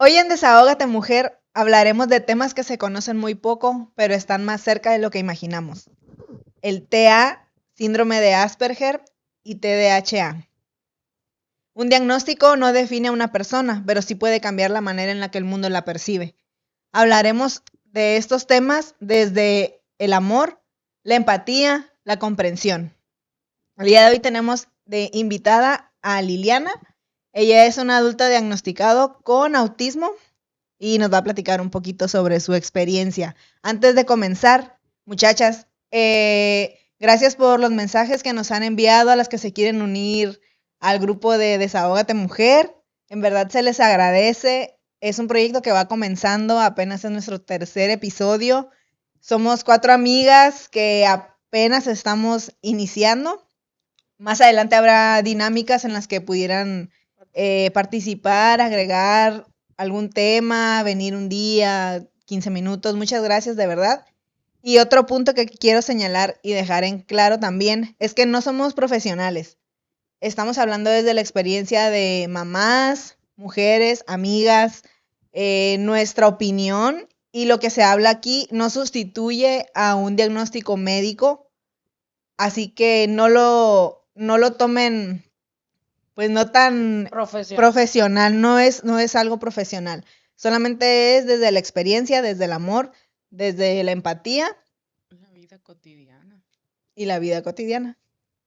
Hoy en Desahógate Mujer hablaremos de temas que se conocen muy poco, pero están más cerca de lo que imaginamos. El TEA, síndrome de Asperger y TDAH. Un diagnóstico no define a una persona, pero sí puede cambiar la manera en la que el mundo la percibe. Hablaremos de estos temas desde el amor, la empatía, la comprensión. El día de hoy tenemos de invitada a Liliana. Ella es una adulta diagnosticada con autismo y nos va a platicar un poquito sobre su experiencia. Antes de comenzar, muchachas, gracias por los mensajes que nos han enviado a las que se quieren unir al grupo de Desahógate Mujer. En verdad se les agradece. Es un proyecto que va comenzando, apenas es nuestro tercer episodio. Somos 4 amigas que apenas estamos iniciando. Más adelante habrá dinámicas en las que pudieran participar, agregar algún tema, venir un día, 15 minutos. Muchas gracias, de verdad. Y otro punto que quiero señalar y dejar en claro también es que no somos profesionales. Estamos hablando desde la experiencia de mamás, mujeres, amigas, nuestra opinión, y lo que se habla aquí no sustituye a un diagnóstico médico, así que no lo tomen pues no tan profesional, no es algo profesional, solamente es desde la experiencia, desde el amor, desde la empatía. La vida cotidiana. Y la vida cotidiana.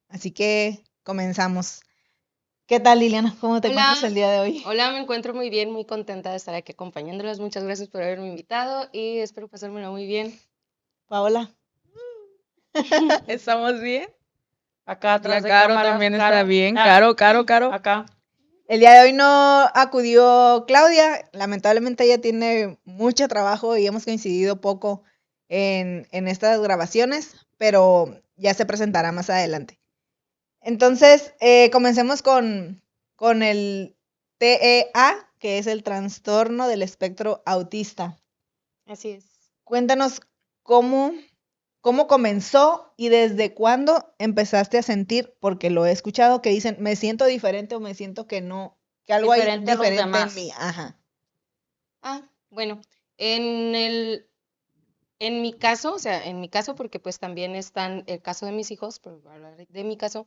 Así que comenzamos. ¿Qué tal, Liliana? ¿Cómo te encuentras el día de hoy? Hola, me encuentro muy bien, muy contenta de estar aquí acompañándolas. Muchas gracias por haberme invitado y espero pasármelo muy bien. Paola. ¿Estamos bien? Acá atrás de Caro cámaras, también Caro. está bien. Caro. Acá. El día de hoy no acudió Claudia. Lamentablemente ella tiene mucho trabajo y hemos coincidido poco en estas grabaciones, pero ya se presentará más adelante. Entonces, comencemos con el TEA, que es el trastorno del espectro autista. Así es. Cuéntanos cómo comenzó y desde cuándo empezaste a sentir, porque lo he escuchado que dicen, me siento diferente o me siento que no, que algo Diferente a hay los diferente en demás. mí. Ajá. Bueno, en mi caso, o sea, en mi caso, porque pues también están el caso de mis hijos, pero voy a hablar de mi caso,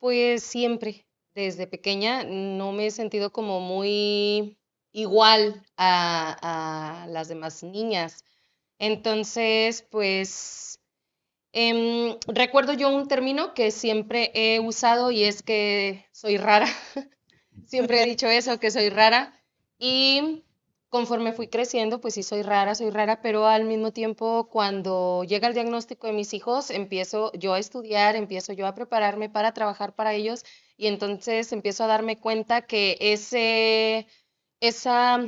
pues siempre, desde pequeña, no me he sentido como muy igual a las demás niñas. Entonces, pues, recuerdo yo un término que siempre he usado y es que soy rara. Siempre he dicho eso, que soy rara. Y conforme fui creciendo, pues sí soy rara, pero al mismo tiempo, cuando llega el diagnóstico de mis hijos, empiezo yo a estudiar, empiezo yo a prepararme para trabajar para ellos y entonces empiezo a darme cuenta que esa,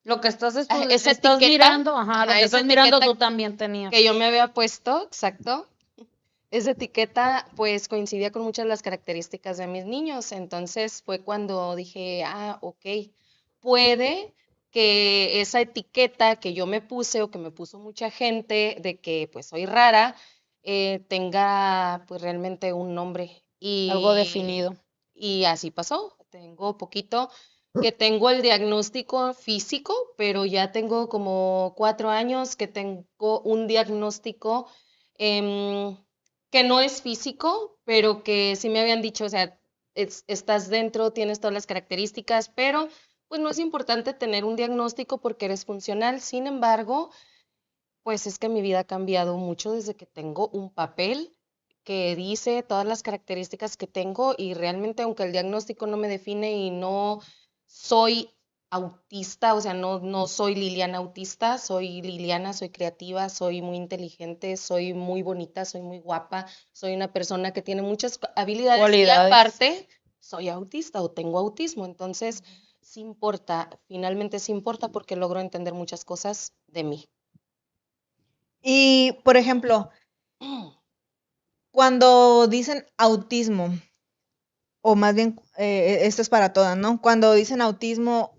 Lo que estás, esa estás etiqueta, mirando, ajá, lo que esa estás mirando etiqueta tú también tenías. que yo me había puesto, exacto, esa etiqueta pues coincidía con muchas de las características de mis niños, entonces fue cuando dije, ok, puede que esa etiqueta que yo me puse o que me puso mucha gente de que pues soy rara, tenga pues realmente un nombre Algo definido. y así pasó. Tengo poquito que tengo el diagnóstico físico, pero ya tengo como 4 años que tengo un diagnóstico em, que no es físico, pero que sí me habían dicho, o sea, estás dentro, tienes todas las características, pero pues no es importante tener un diagnóstico porque eres funcional. Sin embargo, pues es que mi vida ha cambiado mucho desde que tengo un papel que dice todas las características que tengo y realmente aunque el diagnóstico no me define y no soy autista, o sea, no soy Liliana autista, soy Liliana, soy creativa, soy muy inteligente, soy muy bonita, soy muy guapa, soy una persona que tiene muchas habilidades y Cualidades. aparte soy autista o tengo autismo, entonces sí importa, finalmente sí importa porque logro entender muchas cosas de mí. Y, por ejemplo, cuando dicen autismo, o más bien, esto es para todas, ¿no? Cuando dicen autismo,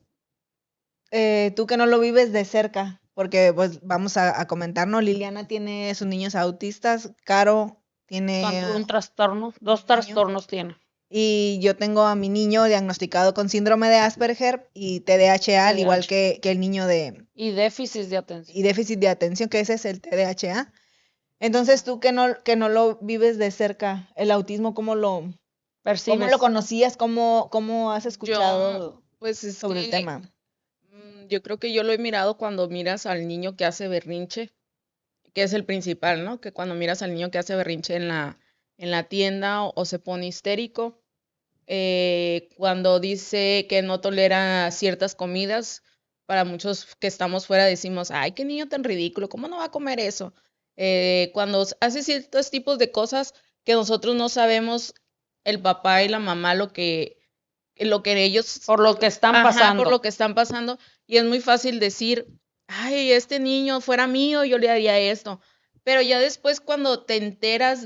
tú que no lo vives de cerca, porque pues vamos a comentar, ¿no? Liliana tiene sus niños autistas, Caro tiene Un trastorno, 2 niño. trastornos tiene. Y yo tengo a mi niño diagnosticado con síndrome de Asperger y TDAH, al igual que el niño Y déficit de atención. y déficit de atención, que ese es el TDAH. Entonces tú que no lo vives de cerca, el autismo, ¿cómo lo Percibes. conocías? ¿Cómo has escuchado Pues es sobre el que tema? yo creo que yo lo he mirado cuando miras al niño que hace berrinche, que es el principal, ¿no? Que cuando miras al niño que hace berrinche en la tienda o se pone histérico, cuando dice que no tolera ciertas comidas, para muchos que estamos fuera decimos, ay, qué niño tan ridículo, ¿cómo no va a comer eso? Cuando hace ciertos tipos de cosas que nosotros no sabemos, el papá y la mamá lo que ellos Por lo que están Ajá, pasando. por lo que están pasando. Y es muy fácil decir, ay, este niño fuera mío, yo le haría esto. Pero ya después cuando te enteras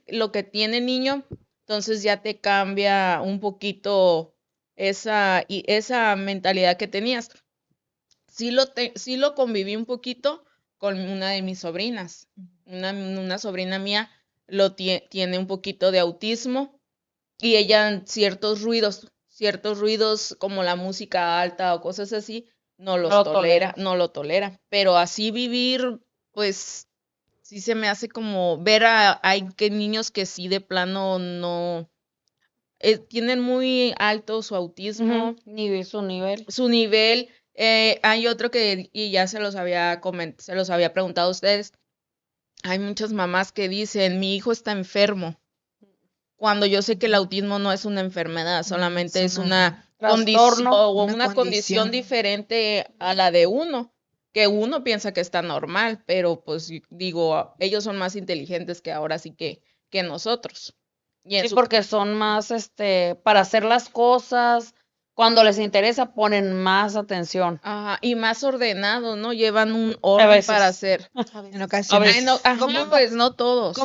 lo que tiene el niño, entonces ya te cambia un poquito esa mentalidad que tenías. Sí lo conviví un poquito con una de mis sobrinas. Una sobrina mía tiene un poquito de autismo y ella ciertos ruidos como la música alta o cosas así, no los No lo tolera, tolera. no lo tolera. Pero así vivir, pues sí se me hace como ver hay que niños que sí de plano no tienen muy alto su autismo, Ujú, ni su nivel. su nivel. Hay otro y ya se los había preguntado a ustedes. Hay muchas mamás que dicen, mi hijo está enfermo, cuando yo sé que el autismo no es una enfermedad, solamente es una condición Trastorno. o Una una condición condición. diferente a la de uno, que uno piensa que está normal, pero pues digo, ellos son más inteligentes que ahora sí que nosotros. Y en Sí, su porque son más, para hacer las cosas, cuando les interesa, ponen más atención. Ajá, y más ordenados, ¿no? Llevan un A orden veces. para hacer. A veces. En ocasiones. Ay, no, ajá, ¿Cómo, pues no todos.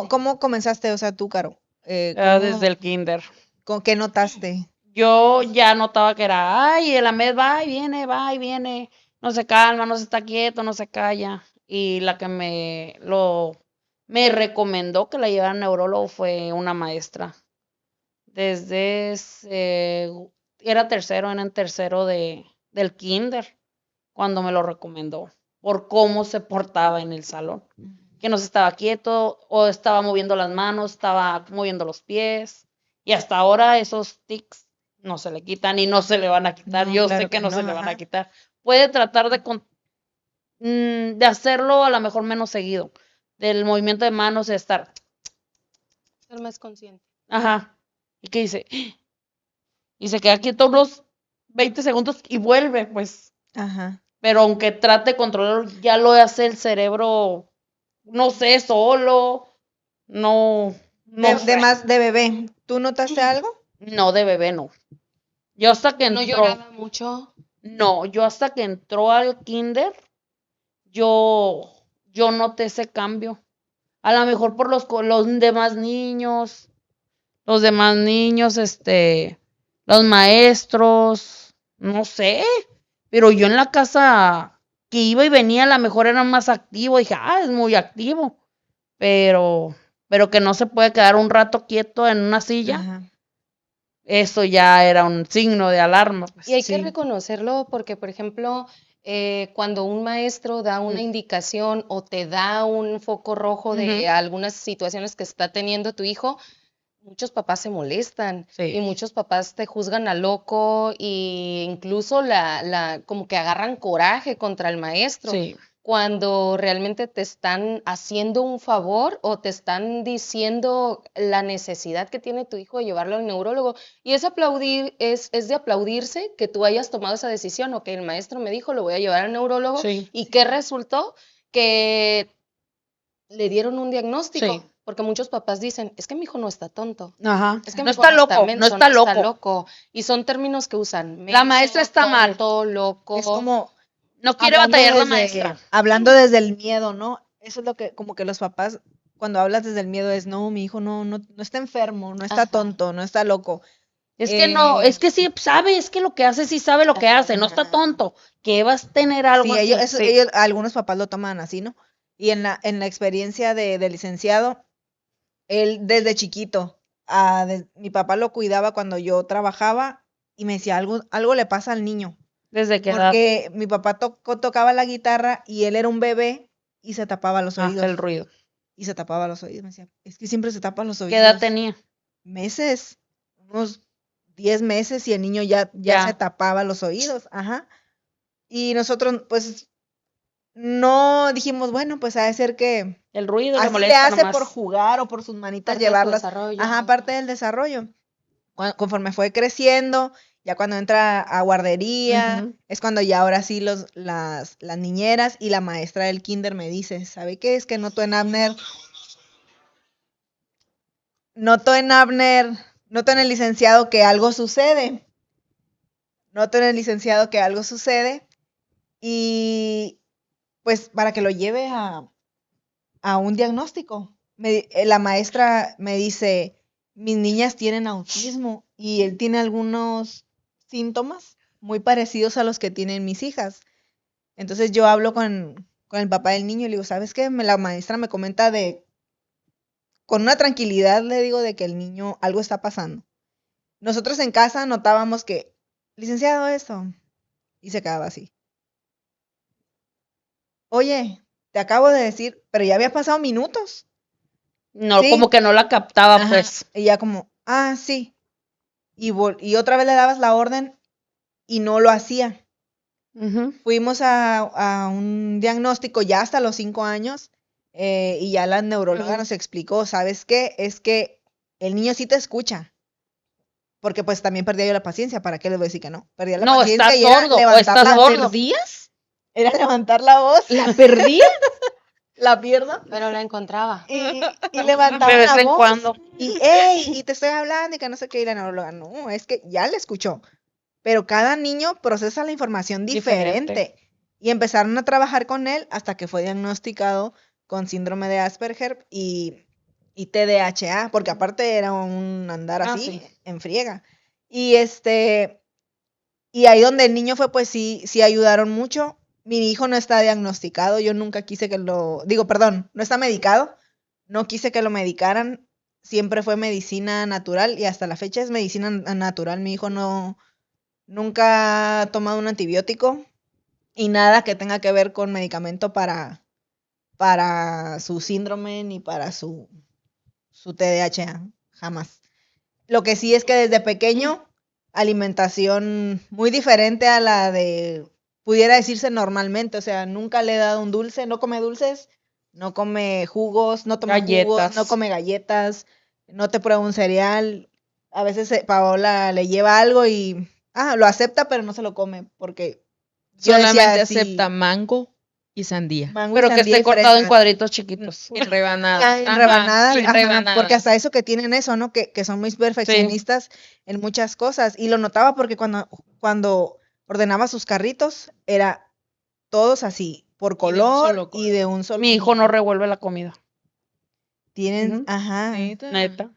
cómo comenzaste, o sea, tú, Caro? Desde el kinder. ¿Con qué notaste? Yo ya notaba que era, ay, el Ahmed va y viene, no se calma, no se está quieto, no se calla. Y la que me recomendó que la llevara al neurólogo fue una maestra. Era en tercero del kinder, cuando me lo recomendó, por cómo se portaba en el salón. Que no se estaba quieto, o estaba moviendo las manos, estaba moviendo los pies. Y hasta ahora esos tics no se le quitan y no se le van a quitar. No, Yo claro sé que que no se no, le van a ajá. quitar. Puede tratar de hacerlo a lo mejor menos seguido. Del movimiento de manos, de estar, Ser más consciente. ajá. ¿Y qué dice? Y se queda quieto unos 20 segundos y vuelve, pues. Ajá. Pero aunque trate de controlarlo, ya lo hace el cerebro, no sé, solo. No, no sé. De bebé, ¿tú notaste algo? No, de bebé no. Yo hasta que No entró, lloraba mucho. no, yo hasta que entró al kinder, yo noté ese cambio. A lo mejor por los demás niños, los maestros, no sé. Pero yo en la casa que iba y venía, a lo mejor era más activo. Dije, es muy activo. Pero que no se puede quedar un rato quieto en una silla. Ajá. Eso ya era un signo de alarma. Pues. Y hay Sí. que reconocerlo porque, por ejemplo, cuando un maestro da una indicación o te da un foco rojo de algunas situaciones que está teniendo tu hijo, muchos papás se molestan Sí. y muchos papás te juzgan a loco e incluso como que agarran coraje contra el maestro. Sí. Cuando realmente te están haciendo un favor o te están diciendo la necesidad que tiene tu hijo de llevarlo al neurólogo. Y es de aplaudirse que tú hayas tomado esa decisión, o que el maestro me dijo, lo voy a llevar al neurólogo. Sí. ¿Y qué resultó? Que le dieron un diagnóstico. Sí. Porque muchos papás dicen, es que mi hijo no está tonto. Ajá. Es que No mi hijo está loco, no menso, está está loco. loco. Y son términos que usan. La maestra está mal. Tonto, loco. Es como No quiere hablando batallar la desde- maestra. Hablando desde el miedo, ¿no? Eso es lo que, como que los papás, cuando hablas desde el miedo, es, no, mi hijo no está enfermo, no está Ajá. tonto, no está loco. Es que no, Eh, es que sí sabe, es que lo que hace sí sabe lo que hace, no está tonto. Que vas a tener algo Sí, así. Sí. algunos papás lo toman así, ¿no? Y en la experiencia de licenciado, él desde chiquito mi papá lo cuidaba cuando yo trabajaba y me decía, algo le pasa al niño. ¿Desde qué edad? Porque mi papá tocaba la guitarra y él era un bebé y se tapaba los oídos. El ruido. Y se tapaba los oídos. Me decía, es que siempre se tapan los oídos. ¿Qué edad tenía? Meses, unos 10 meses y el niño ya se tapaba los oídos. Ajá. Y nosotros, pues, no dijimos, bueno, pues ha de ser que El ruido le así molesta le hace nomás. por jugar o por sus manitas Parte de su llevarlas. desarrollo. Ajá, parte del desarrollo. Conforme fue creciendo, ya cuando entra a guardería, Ujú. es cuando ya ahora sí las niñeras y la maestra del kinder me dice, ¿sabe qué? Es que noto en Abner, noto en el licenciado que algo sucede. Noto en el licenciado que algo sucede y pues para que lo lleve a un diagnóstico. La maestra me dice, mis niñas tienen autismo y él tiene algunos síntomas muy parecidos a los que tienen mis hijas. Entonces yo hablo con el papá del niño y le digo, ¿sabes qué? La maestra me comenta con una tranquilidad le digo de que el niño algo está pasando. Nosotros en casa notábamos que, licenciado, esto, y se quedaba así. Oye, te acabo de decir, pero ya había pasado minutos. No, Sí. como que no la captaba, Ajá. pues. Y ya como, sí. Y otra vez le dabas la orden y no lo hacía. Ujú. Fuimos a un diagnóstico ya hasta los 5 años y ya la neuróloga nos explicó, ¿sabes qué? Es que el niño sí te escucha. Porque pues también perdía yo la paciencia, ¿para qué les voy a decir que no? Perdía la No, paciencia está y era sordo, o levantar está la sordo. ¿Perdías? Era levantar la voz, ¿La perdías? la pierdo Pero la encontraba. y levantaba De vez la en voz. cuando. Y, hey, y te estoy hablando y que no sé qué, y la neuróloga, no, es que ya le escuchó. Pero cada niño procesa la información diferente. Y empezaron a trabajar con él hasta que fue diagnosticado con síndrome de Asperger y TDAH, porque aparte era un andar así, sí. en friega. Y y ahí donde el niño fue, pues sí ayudaron mucho. Mi hijo no está diagnosticado, yo nunca quise que no está medicado, no quise que lo medicaran, siempre fue medicina natural y hasta la fecha es medicina natural. Mi hijo nunca ha tomado un antibiótico y nada que tenga que ver con medicamento para su síndrome ni para su TDAH, jamás. Lo que sí es que desde pequeño, alimentación muy diferente a la de, pudiera decirse normalmente, o sea, nunca le he dado un dulce, no come dulces, no come jugos, no toma jugos, no come galletas, no te prueba un cereal. A veces Paola le lleva algo y lo acepta, pero no se lo come porque yo Solamente decía, sí, acepta mango y sandía. mango y Pero que sandía esté y cortado en fresas. cuadritos chiquitos. En rebanadas. En Ajá, rebanadas, en ajá, rebanadas. porque hasta eso que tienen eso, ¿no? Que son muy perfeccionistas en muchas cosas. Y lo notaba porque cuando ordenaba sus carritos, era todos así, por color solo y de un solo. Mi hijo no revuelve la comida. Tienen, Ujú. ajá. Neta.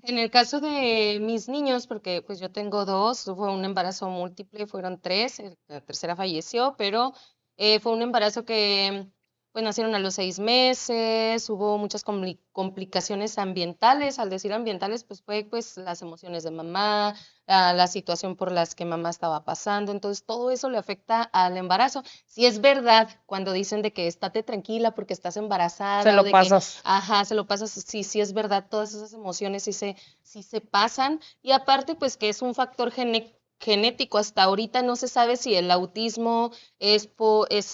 En el caso de mis niños, porque pues yo tengo dos, fue un embarazo múltiple, fueron 3, la tercera falleció, pero fue un embarazo que pues nacieron a los 6 meses, hubo muchas complicaciones ambientales. Al decir ambientales, pues fue pues las emociones de mamá, la situación por las que mamá estaba pasando, entonces todo eso le afecta al embarazo. Si es verdad cuando dicen de que estate tranquila porque estás embarazada, Se o lo de pasas. que, se lo pasas, sí es verdad, todas esas emociones sí se pasan, y aparte pues que es un factor genético. Hasta ahorita no se sabe si el autismo es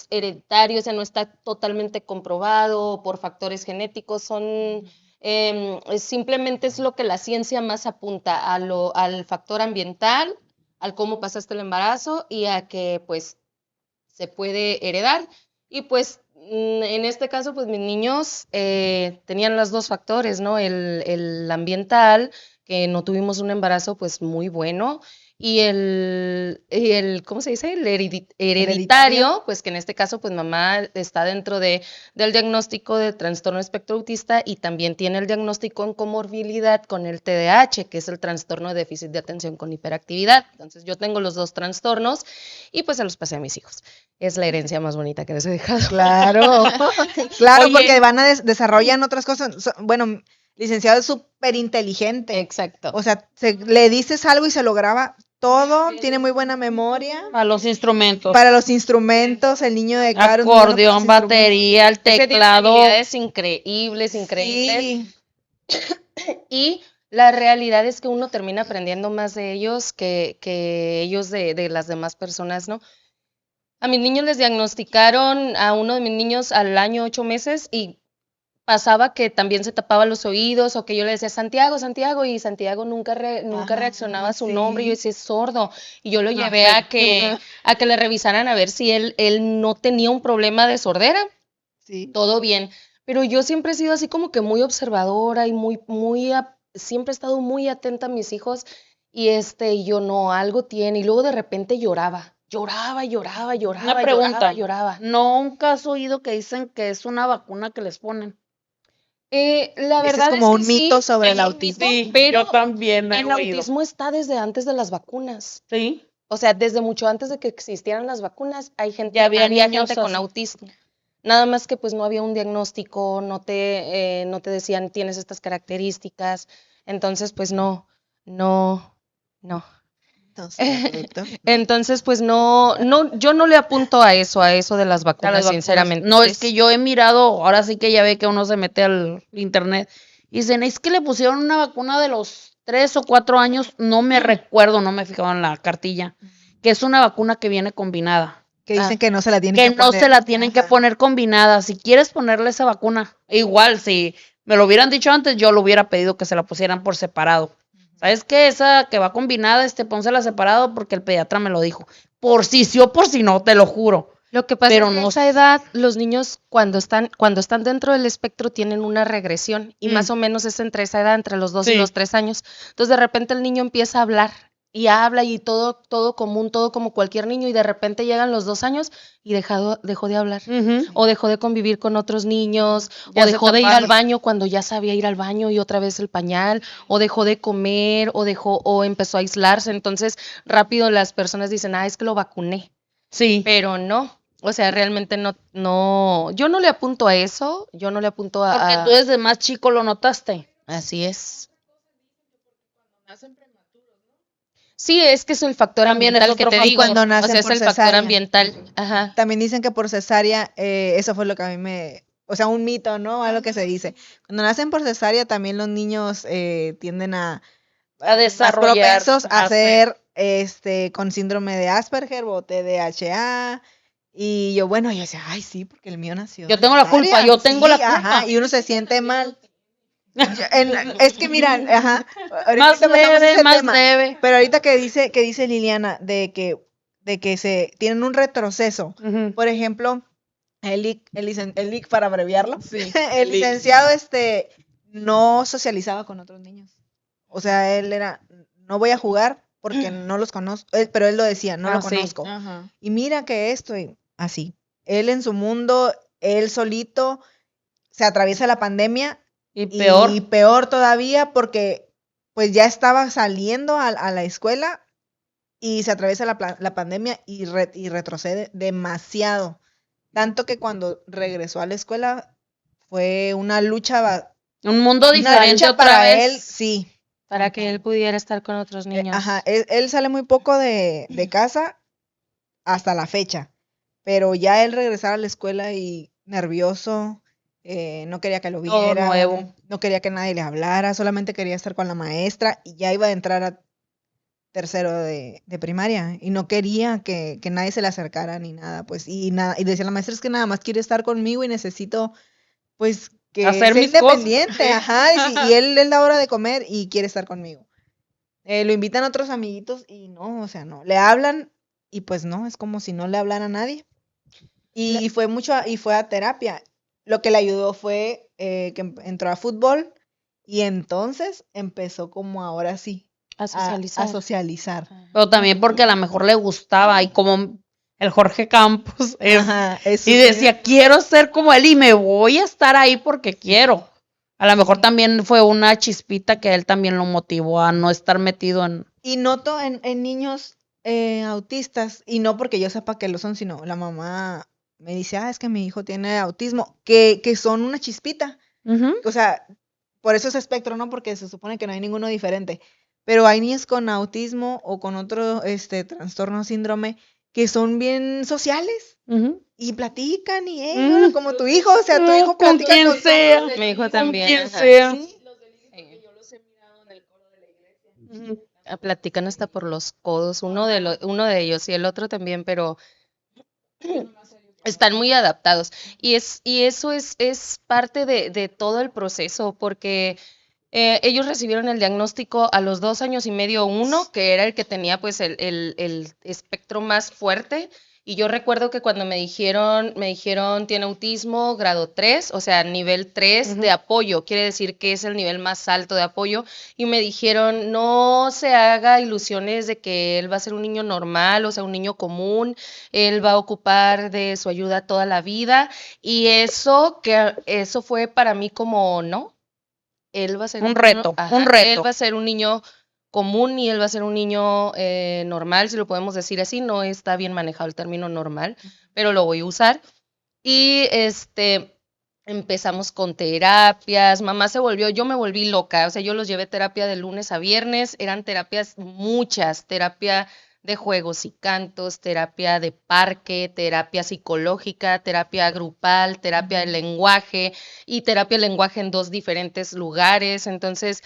hereditario, o sea, no está totalmente comprobado por factores genéticos, simplemente es lo que la ciencia más apunta al factor ambiental, al cómo pasaste el embarazo y a que pues se puede heredar. Y pues en este caso, pues mis niños tenían los dos factores, ¿no? El ambiental, que no tuvimos un embarazo pues muy bueno, y el ¿cómo se dice? El hereditario, pues que en este caso pues mamá está dentro del diagnóstico de trastorno espectro autista y también tiene el diagnóstico en comorbilidad con el TDAH, que es el trastorno de déficit de atención con hiperactividad. Entonces yo tengo los dos trastornos y pues se los pasé a mis hijos. Es la herencia más bonita que les he dejado. Claro, claro, Oye. porque desarrollan otras cosas. Bueno, licenciado es súper inteligente. Exacto. O sea, le dices algo y se lo graba todo, tiene muy buena memoria. A los instrumentos. Para los instrumentos, el niño de Caro es muy bueno para los Acordeón, instrumentos. batería, el Ese tiene teclado. habilidades increíbles, increíbles. Sí, Y la realidad es que uno termina aprendiendo más de ellos que ellos de las demás personas, ¿no? A mis niños les diagnosticaron, a uno de mis niños al año 8 meses, y pasaba que también se tapaba los oídos, o que yo le decía Santiago, Santiago, y Santiago nunca Ajá, reaccionaba a su sí. nombre, y yo decía, es sordo. Y yo lo llevé a que le revisaran a ver si él no tenía un problema de sordera. sí. Todo bien. Pero yo siempre he sido así como que muy observadora y siempre he estado muy atenta a mis hijos, y yo no, algo tiene. Y luego de repente lloraba. Una pregunta. Lloraba. ¿Nunca has oído que dicen que es una vacuna que les ponen? La Ese verdad es como que un mito sí, sobre es el un autismo. mito, pero yo también he el oído. autismo está desde antes de las vacunas. Sí. O sea, desde mucho antes de que existieran las vacunas, Ya había niños gente con así. autismo. Nada más que pues no había un diagnóstico, no te decían tienes estas características. Entonces, pues no. Entonces, doctor. Entonces, pues no, yo no le apunto a eso de las A vacunas, las vacunas. sinceramente. No, es que yo he mirado, ahora sí que ya ve que uno se mete al internet y dicen, es que le pusieron una vacuna de los 3 o 4 años, no me recuerdo, no me fijaba en la cartilla, que es una vacuna que viene combinada. Que dicen que no se la tienen Que que no poner. se la tienen que Ajá. poner combinada. Si quieres ponerle esa vacuna, igual, si me lo hubieran dicho antes, yo lo hubiera pedido que se la pusieran por separado. ¿Sabes qué? Esa que va combinada, pónsela separado porque el pediatra me lo dijo. Por si sí o por si no, te lo juro. Lo que pasa Pero es que a no esa edad, los niños cuando están dentro del espectro tienen una regresión, y más o menos es entre esa edad, entre los 2 y Sí. los 3 años. Entonces de repente el niño empieza a hablar y habla y todo común, todo como cualquier niño, y de repente llegan los 2 años y dejó de hablar. Ujú. O dejó de convivir con otros niños, Ya o se dejó de ir taparon. al baño cuando ya sabía ir al baño y otra vez el pañal, o dejó de comer, o empezó a aislarse. Entonces rápido las personas dicen, es que lo vacuné. Sí. Pero no, o sea, realmente no, yo no le apunto a eso, yo no le apunto Porque tú desde más chico lo notaste. Así es. Sí, es que es el factor También es ambiental que otro te factor. digo, Cuando o nacen sea, es por el factor cesárea. ambiental. Ajá. También dicen que por cesárea, eso fue lo que a mí o sea, un mito, ¿no? Algo que se dice. Cuando nacen por cesárea, también los niños tienden a desarrollar, más propensos a a ser con síndrome de Asperger o TDAH. Y yo decía, ay, sí, porque el mío nació. Yo tengo la culpa, cesárea. yo tengo la culpa. Ajá, y uno se siente mal. Es que mira, ajá. Más ahorita tocamos leve, ese más tema, leve. pero ahorita que dice Liliana de que se tienen un retroceso. Ujú. Por ejemplo, el IC para abreviarlo, Sí, el licenciado no socializaba con otros niños. O sea, él era, no voy a jugar porque no los conozco, pero él lo decía, no lo sí. conozco. Ajá. Y mira que esto, y así. Él en su mundo, él solito, se atraviesa la pandemia. Y peor. Y peor todavía porque pues ya estaba saliendo a la escuela y se atraviesa la pandemia y retrocede demasiado. Tanto que cuando regresó a la escuela fue una lucha, Un mundo una diferente lucha otra para vez. él, sí. Para que él pudiera estar con otros niños. Ajá, él sale muy poco de casa hasta la fecha, pero ya él regresar a la escuela y nervioso, no quería que lo Todo viera, nuevo. no quería que nadie le hablara, solamente quería estar con la maestra y ya iba a entrar a tercero de primaria y no quería que nadie se le acercara ni nada, pues, y decía la maestra, es que nada más quiere estar conmigo y necesito, pues, que Hacer sea mis cosas. independiente, ajá, y él es la hora de comer y quiere estar conmigo. Lo invitan otros amiguitos y no, o sea, no, le hablan y pues no, es como si no le hablara a nadie. Y fue a terapia. Lo que le ayudó fue que entró a fútbol y entonces empezó como ahora sí A socializar. a socializar. Pero también porque a lo mejor le gustaba y como el Jorge Campos Ajá, eso y sí. decía, quiero ser como él y me voy a estar ahí porque quiero. A lo mejor también fue una chispita que él también lo motivó a no estar metido en... Y noto en niños autistas, y no porque yo sepa que lo son, sino la mamá me dice, es que mi hijo tiene autismo, que son una chispita. Ujú. O sea, por eso es espectro, ¿no? Porque se supone que no hay ninguno diferente. Pero hay niños con autismo o con otro trastorno síndrome que son bien sociales Ujú. y platican y Mm. hola, como tu hijo, o sea, tu No, hijo con platica quien con sea. Mi hijo Con también. quien ajá. sea. Sí, Sí. yo los he mirado en el coro de la iglesia. Ujú. Platican hasta por los codos, uno de ellos y el otro también, pero están muy adaptados. Y eso es parte de todo el proceso, porque ellos recibieron el diagnóstico a los 2 años y medio, uno, que era el que tenía pues el espectro más fuerte. Y yo recuerdo que cuando me dijeron tiene autismo grado 3, o sea, nivel 3 de Ujú. apoyo, quiere decir que es el nivel más alto de apoyo. Y me dijeron, no se haga ilusiones de que él va a ser un niño normal, o sea, un niño común, él va a ocupar de su ayuda toda la vida. Y eso fue para mí como, ¿no? Él va a ser Un un niño, reto, ajá, un él reto. va a ser un niño común y él va a ser un niño normal, si lo podemos decir así. No está bien manejado el término normal, pero lo voy a usar. Y empezamos con terapias. Mamá yo me volví loca. O sea, yo los llevé terapia de lunes a viernes. Eran terapias muchas, terapia de juegos y cantos, terapia de parque, terapia psicológica, terapia grupal, terapia de lenguaje y terapia de lenguaje en 2 diferentes lugares. Entonces,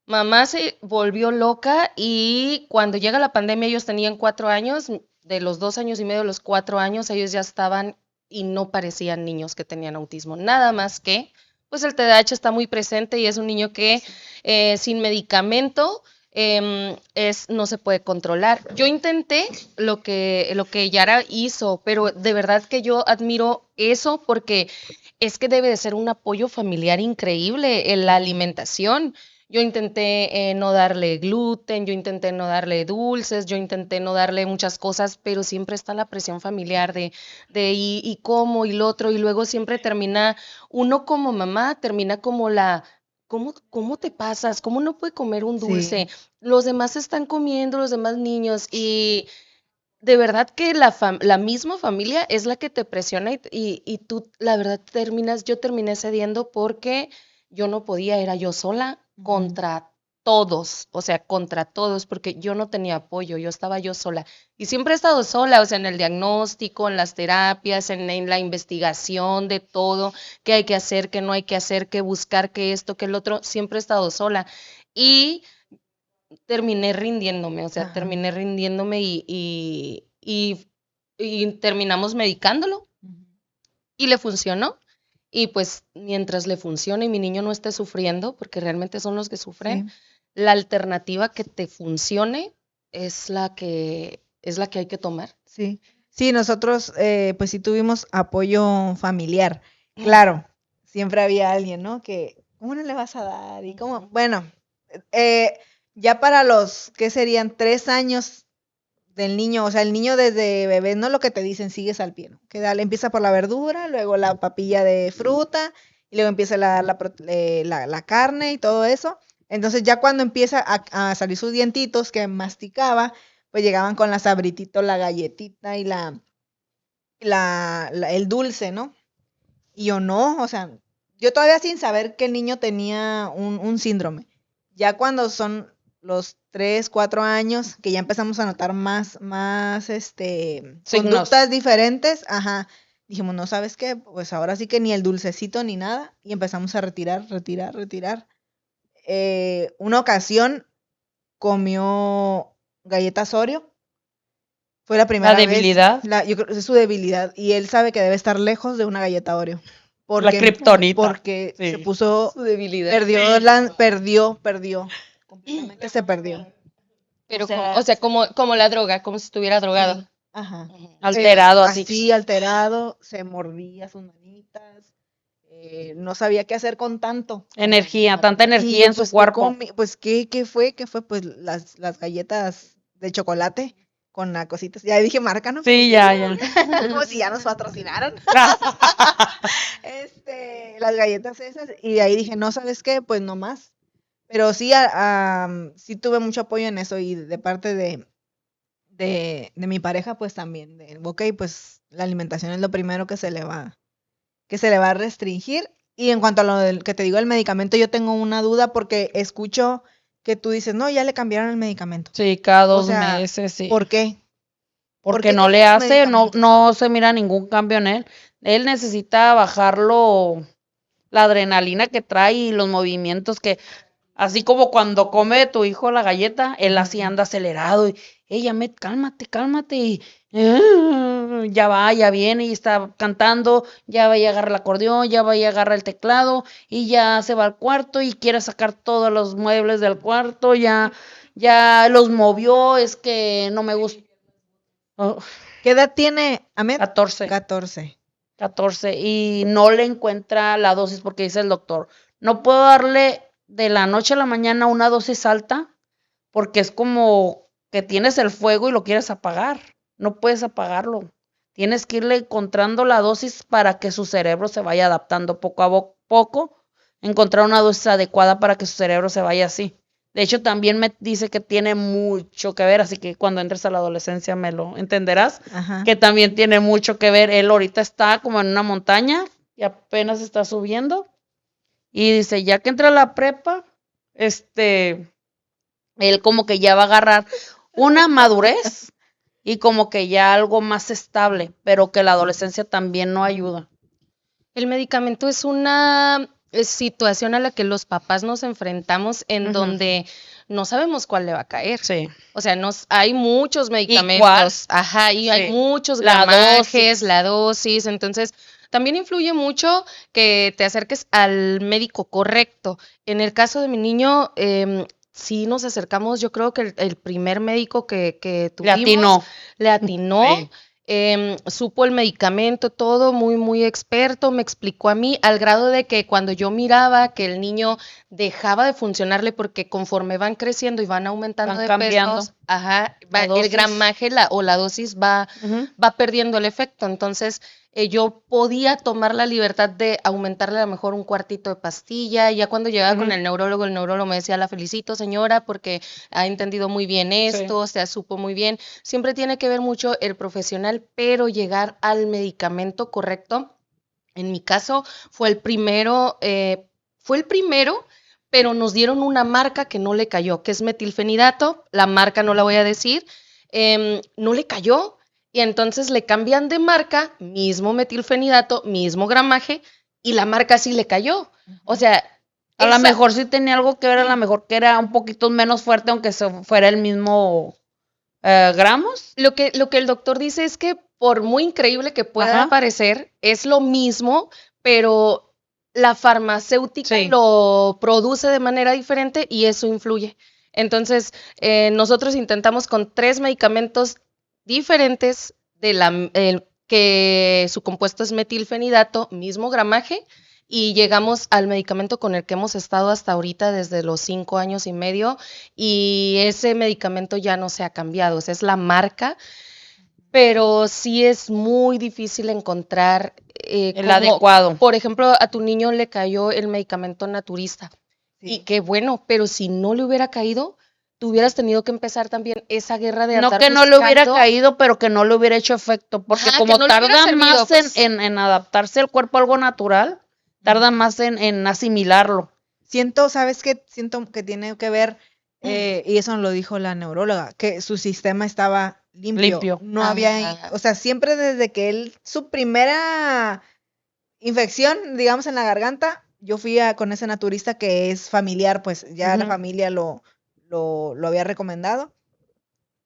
mamá se volvió loca y cuando llega la pandemia ellos tenían 4 años, de los 2 años y medio a los 4 años ellos ya estaban y no parecían niños que tenían autismo, nada más que, pues el TDAH está muy presente y es un niño que sin medicamento no se puede controlar. Yo intenté lo que Yara hizo, pero de verdad que yo admiro eso porque es que debe de ser un apoyo familiar increíble en la alimentación. Yo intenté no darle gluten, yo intenté no darle dulces, yo intenté no darle muchas cosas, pero siempre está la presión familiar de y cómo y lo otro, y luego siempre termina, uno como mamá termina como ¿cómo te pasas? ¿Cómo no puede comer un sí, dulce? Los demás están comiendo, los demás niños, y de verdad que la misma familia es la que te presiona y tú, la verdad, yo terminé cediendo porque yo no podía, era yo sola contra todos, o sea, contra todos, porque yo no tenía apoyo, yo estaba yo sola. Y siempre he estado sola, o sea, en el diagnóstico, en las terapias, en la investigación de todo, qué hay que hacer, qué no hay que hacer, qué buscar, qué esto, qué el otro, siempre he estado sola. Y terminé rindiéndome, o sea, Ajá. terminé rindiéndome y terminamos medicándolo y le funcionó. Y pues mientras le funcione y mi niño no esté sufriendo, porque realmente son los que sufren, Sí. la alternativa que te funcione es la que hay que tomar. Sí, sí, nosotros pues sí tuvimos apoyo familiar. Claro, siempre había alguien, ¿no? Que, ¿cómo no le vas a dar? Y cómo, bueno, eh, ya para los, ¿qué serían? 3 años del niño, o sea, el niño desde bebé, no lo que te dicen, sigues al pie, ¿no? Que dale, empieza por la verdura, luego la papilla de fruta, y luego empieza la carne y todo eso. Entonces ya cuando empieza a salir sus dientitos que masticaba, pues llegaban con la sabritito, la galletita y el dulce, ¿no? Y yo no, o sea, yo todavía sin saber que el niño tenía un síndrome. Ya cuando son los 3, 4 años, que ya empezamos a notar más Signos. conductas diferentes, ajá, dijimos, no, ¿sabes qué? Pues ahora sí que ni el dulcecito ni nada, y empezamos a retirar. Una ocasión comió galletas Oreo, fue la La primera vez, debilidad, yo creo que es su debilidad, y él sabe que debe estar lejos de una galleta Oreo, la porque, kriptonita. porque se Sí. puso, Su debilidad. perdió, completamente se perdió. Pero sea, o sea, como la droga, como si estuviera drogado. Sí, ajá. Ujú. Alterado así. Así, alterado, se mordía sus manitas, no sabía qué hacer con tanto. Energía, tanta Y energía yo, en su pues, cuerpo. pues, ¿qué fue? ¿Qué fue? Pues las galletas de chocolate con las cositas. Ya dije marca, ¿no? Sí, ya, ya. Como si ya nos patrocinaron. Las galletas esas. Y de ahí dije, no, ¿sabes qué? Pues no más. Pero sí, sí tuve mucho apoyo en eso y de parte de mi pareja, pues también. Ok, pues la alimentación es lo primero que se le va a restringir. Y en cuanto a lo del que te digo el medicamento, yo tengo una duda porque escucho que tú dices, no, ya le cambiaron el medicamento. Sí, cada O 2 sea, meses, sí. ¿por qué? ¿Por Porque qué no con le los hace, medicamentos? no se mira ningún cambio en él. Él necesita bajarlo, la adrenalina que trae y los movimientos que, así como cuando come tu hijo la galleta, él así anda acelerado y, ella, cálmate, cálmate, y ya va, ya viene y está cantando, ya va y agarra el acordeón, ya va y agarra el teclado y ya se va al cuarto y quiere sacar todos los muebles del cuarto, ya los movió, es que no me gusta. Oh, ¿Qué edad tiene Ahmed? 14. 14. 14 y no le encuentra la dosis porque dice el doctor, no puedo darle de la noche a la mañana una dosis alta porque es como que tienes el fuego y lo quieres apagar, no puedes apagarlo, tienes que irle encontrando la dosis para que su cerebro se vaya adaptando poco a poco, encontrar una dosis adecuada para que su cerebro se vaya así. De hecho, también me dice que tiene mucho que ver, así que cuando entres a la adolescencia me lo entenderás, Ajá. que también tiene mucho que ver. Él ahorita está como en una montaña y apenas está subiendo. Y dice, ya que entra a la prepa, él como que ya va a agarrar una madurez y como que ya algo más estable, pero que la adolescencia también no ayuda. El medicamento es una situación a la que los papás nos enfrentamos en Ujú. donde no sabemos cuál le va a caer. Sí. O sea, hay muchos cuál? medicamentos, ajá, y hay Sí. muchos La gramajes, dosis. la dosis, entonces también influye mucho que te acerques al médico correcto. En el caso de mi niño, sí nos acercamos, yo creo que el primer médico que Le tuvimos atinó. le atinó. Sí. Supo el medicamento, todo muy, muy experto, me explicó a mí, al grado de que cuando yo miraba que el niño dejaba de funcionarle porque conforme van creciendo y van aumentando Van de cambiando pesos, ajá, la el dosis. gramaje o la dosis va Ujú. perdiendo el efecto. Entonces, yo podía tomar la libertad de aumentarle a lo mejor un cuartito de pastilla. Y ya cuando llegaba con Ujú. el neurólogo me decía, la felicito, señora, porque ha entendido muy bien esto, o sea, supo muy bien. Siempre tiene que ver mucho el profesional, pero llegar al medicamento correcto. En mi caso, fue el primero, pero nos dieron una marca que no le cayó, que es metilfenidato. La marca no la voy a decir. No le cayó. Y entonces le cambian de marca, mismo metilfenidato, mismo gramaje, y la marca sí le cayó. O sea, A lo esa- mejor sí tenía algo que ver, a lo mejor que era un poquito menos fuerte, aunque fuera el mismo gramos. lo que el doctor dice es que por muy increíble que pueda Ajá. parecer, es lo mismo, pero la farmacéutica Sí. lo produce de manera diferente y eso influye. Entonces, nosotros intentamos con 3 medicamentos diferentes que su compuesto es metilfenidato, mismo gramaje, y llegamos al medicamento con el que hemos estado hasta ahorita desde los 5 años y medio, y ese medicamento ya no se ha cambiado, o sea, es la marca, pero sí es muy difícil encontrar El adecuado. por ejemplo, a tu niño le cayó el medicamento naturista, y Sí. qué bueno, pero si no le hubiera caído, tú hubieras tenido que empezar también esa guerra de No andar que no le hubiera buscando. caído, pero que no le hubiera hecho efecto, porque Ajá, que como no le hubiera tarda servido, más pues. en adaptarse el cuerpo a algo natural, tarda más en asimilarlo. ¿Sabes qué? Siento que tiene que ver, y eso nos lo dijo la neuróloga, que su sistema estaba limpio. No había, Ajá. o sea, siempre desde que su primera infección, digamos, en la garganta, yo fui con ese naturista que es familiar, pues ya la Ujú. familia lo había recomendado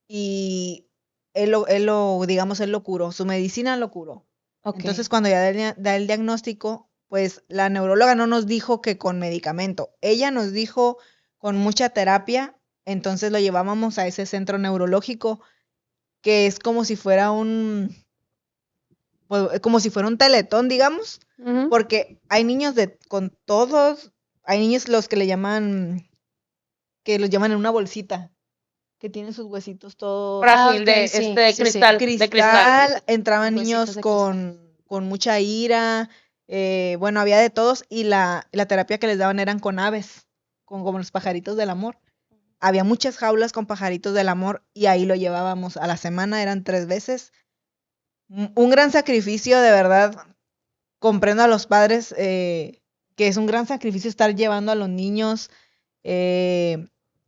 y digamos, él lo curó, su medicina lo curó. Ok. Entonces, cuando ya da el diagnóstico, pues la neuróloga no nos dijo que con medicamento, ella nos dijo con mucha terapia, entonces lo llevábamos a ese centro neurológico, que es como si fuera como si fuera un teletón, digamos, Ujú. porque hay niños hay niños los que los llaman en una bolsita, que tienen sus huesitos todos Frágil ok, de sí, de sí, sí. cristal, de cristal. cristal, entraban Huesitos niños de cristal. con mucha ira, bueno, había de todos, y la terapia que les daban eran con aves, como los pajaritos del amor. Había muchas jaulas con pajaritos del amor y ahí lo llevábamos a la semana, eran 3 veces. Un gran sacrificio, de verdad. Comprendo a los padres que es un gran sacrificio estar llevando a los niños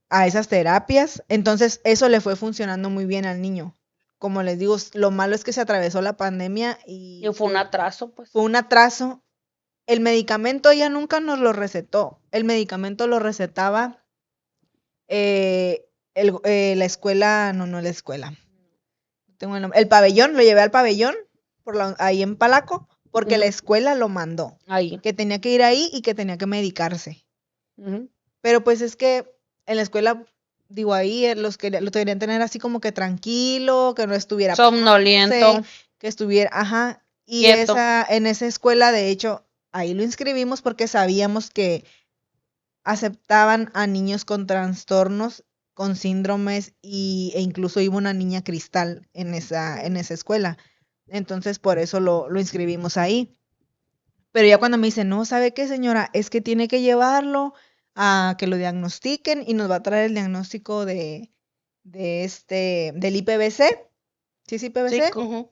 a esas terapias. Entonces, eso le fue funcionando muy bien al niño. Como les digo, lo malo es que se atravesó la pandemia y Y fue un atraso, pues. fue un atraso. El medicamento ella nunca nos lo recetó. El medicamento lo recetaba la escuela, no la escuela. Tengo el nombre. El pabellón, lo llevé al pabellón ahí en Palaco, porque la escuela lo mandó. Ahí. Que tenía que ir ahí y que tenía que medicarse. Ujú. Pero pues es que en la escuela, digo, ahí lo querían tener así como que tranquilo, que no estuviera Somnoliento. pasándose, que estuviera, ajá. Y Quieto. en esa escuela, de hecho, ahí lo inscribimos porque sabíamos que aceptaban a niños con trastornos, con síndromes e incluso iba una niña cristal en esa escuela. Entonces, por eso lo inscribimos ahí. Pero ya cuando me dicen, no, ¿sabe qué, señora? Es que tiene que llevarlo a que lo diagnostiquen y nos va a traer el diagnóstico del IPVC. ¿Sí es IPVC? Sí, Ujú.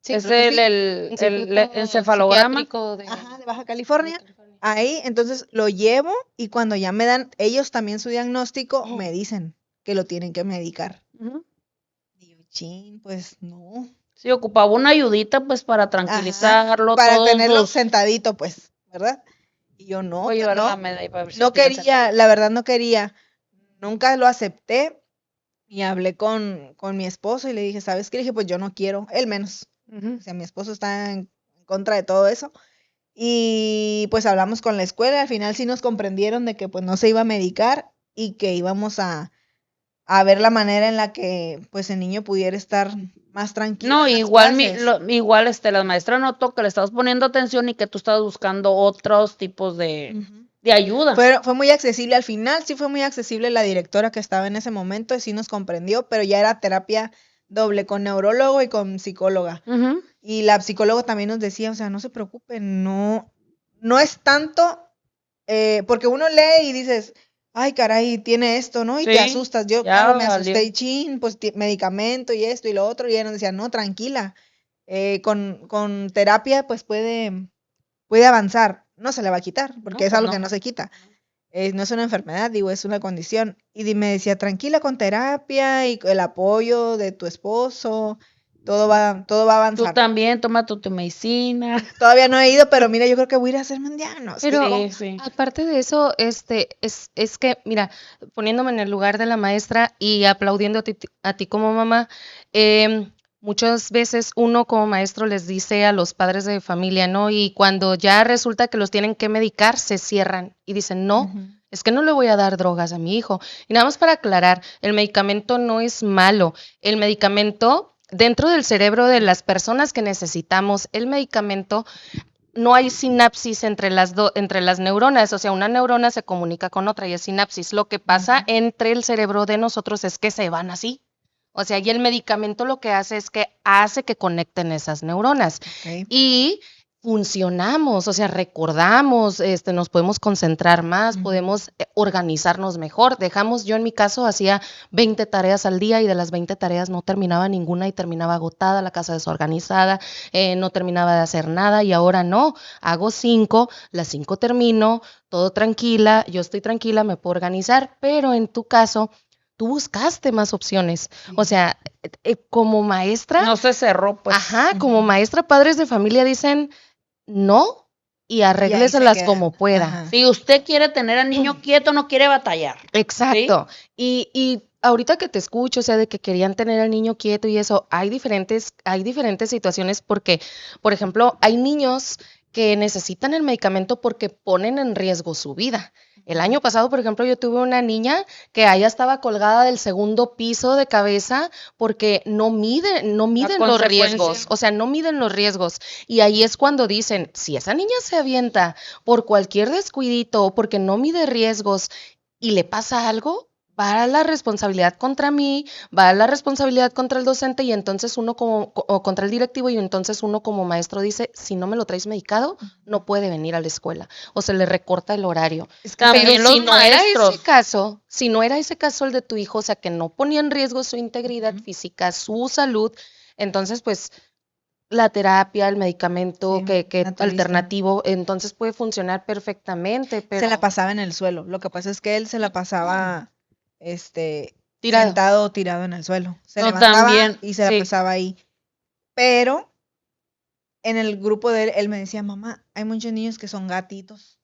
Sí, es creo que sí. el Instituto encefalograma. Psiquiátrico Ajá, de Baja California. de California. Ahí, entonces lo llevo y cuando ya me dan ellos también su diagnóstico, me dicen que lo tienen que medicar. Ujú. Y yo, chin, pues no. Sí, ocupaba una ayudita, pues, para Ajá, tranquilizarlo. para todos tenerlo los- sentadito, pues, ¿verdad? Y yo no, Voy a que llevar a no. la medalla para ver si No piensa. quería, la verdad no quería. Nunca lo acepté y hablé con mi esposo y le dije, ¿sabes qué? Le dije, pues yo no quiero, él menos. Ujú. O sea, mi esposo está en contra de todo eso. Y pues hablamos con la escuela, al final sí nos comprendieron de que pues no se iba a medicar y que íbamos a ver la manera en la que pues el niño pudiera estar más tranquilo No, en las igual, clases. igual la maestra notó que le estabas poniendo atención y que tú estabas buscando otros tipos Ujú. de ayuda. Fue muy accesible al final, sí fue muy accesible la directora que estaba en ese momento y sí nos comprendió, pero ya era terapia doble con neurólogo y con psicóloga. Ujú. Y la psicóloga también nos decía, o sea, no se preocupen, no es tanto, porque uno lee y dices, ay, caray, tiene esto, ¿no? Y te Sí, asustas. Yo, ya claro, me valió. asusté y chin, pues medicamento y esto y lo otro. Y ella nos decía, no, tranquila, con terapia pues puede avanzar. No se le va a quitar, porque No, es pues algo no. que no se quita. No es una enfermedad, digo, es una condición. Y me decía, tranquila con terapia y el apoyo de tu esposo, todo va a Tú avanzar. también, toma tu medicina. Todavía no he ido, pero mira, yo creo que voy a ir a hacerme un diagnóstico. Pero Sí. aparte de eso, es que, mira, poniéndome en el lugar de la maestra y aplaudiendo a ti como mamá, muchas veces uno como maestro les dice a los padres de familia, ¿no? Y cuando ya resulta que los tienen que medicar, se cierran y dicen, no, Ujú. es que no le voy a dar drogas a mi hijo. Y nada más para aclarar, el medicamento no es malo. El medicamento, dentro del cerebro de las personas que necesitamos el medicamento, no hay sinapsis entre las neuronas, o sea, una neurona se comunica con otra y es sinapsis. Lo que pasa entre el cerebro de nosotros es que se van así. O sea, y el medicamento lo que hace es que hace que conecten esas neuronas. Ok. Y funcionamos, o sea, recordamos, nos podemos concentrar más, Ujú. podemos organizarnos mejor. Yo en mi caso hacía 20 tareas al día y de las 20 tareas no terminaba ninguna y terminaba agotada, la casa desorganizada, no terminaba de hacer nada y ahora no, hago 5, las 5 termino, todo tranquila, yo estoy tranquila, me puedo organizar, pero en tu caso, tú buscaste más opciones. Sí. O sea, como maestra, No se cerró, pues. ajá, como Ujú. maestra, padres de familia dicen no y arrégleselas queda. como pueda. Ajá. Si usted quiere tener al niño quieto, no quiere batallar. Exacto. Y ahorita que te escucho, o sea, de que querían tener al niño quieto y eso, hay diferentes situaciones porque, por ejemplo, hay niños que necesitan el medicamento porque ponen en riesgo su vida. El año pasado, por ejemplo, yo tuve una niña que allá estaba colgada del segundo piso de cabeza porque no miden los consecuencia. riesgos, o sea, no miden los riesgos. Y ahí es cuando dicen, si esa niña se avienta por cualquier descuidito o porque no mide riesgos y le pasa algo, va la responsabilidad contra mí, va la responsabilidad contra el docente y entonces o contra el directivo y entonces uno como maestro dice, si no me lo traes medicado, no puede venir a la escuela o se le recorta el horario. Es que También Pero los si no era maestros. ese caso, si no era ese caso el de tu hijo, o sea, que no ponía en riesgo su integridad física, su salud, entonces pues la terapia, el medicamento Sí, que naturista. alternativo, entonces puede funcionar perfectamente, pero Se la pasaba en el suelo. Lo que pasa es que él se la pasaba, tirado. sentado o tirado en el suelo. Se No, levantaba también, y se la sí. pasaba ahí. Pero en el grupo de él me decía, mamá, hay muchos niños que son gatitos.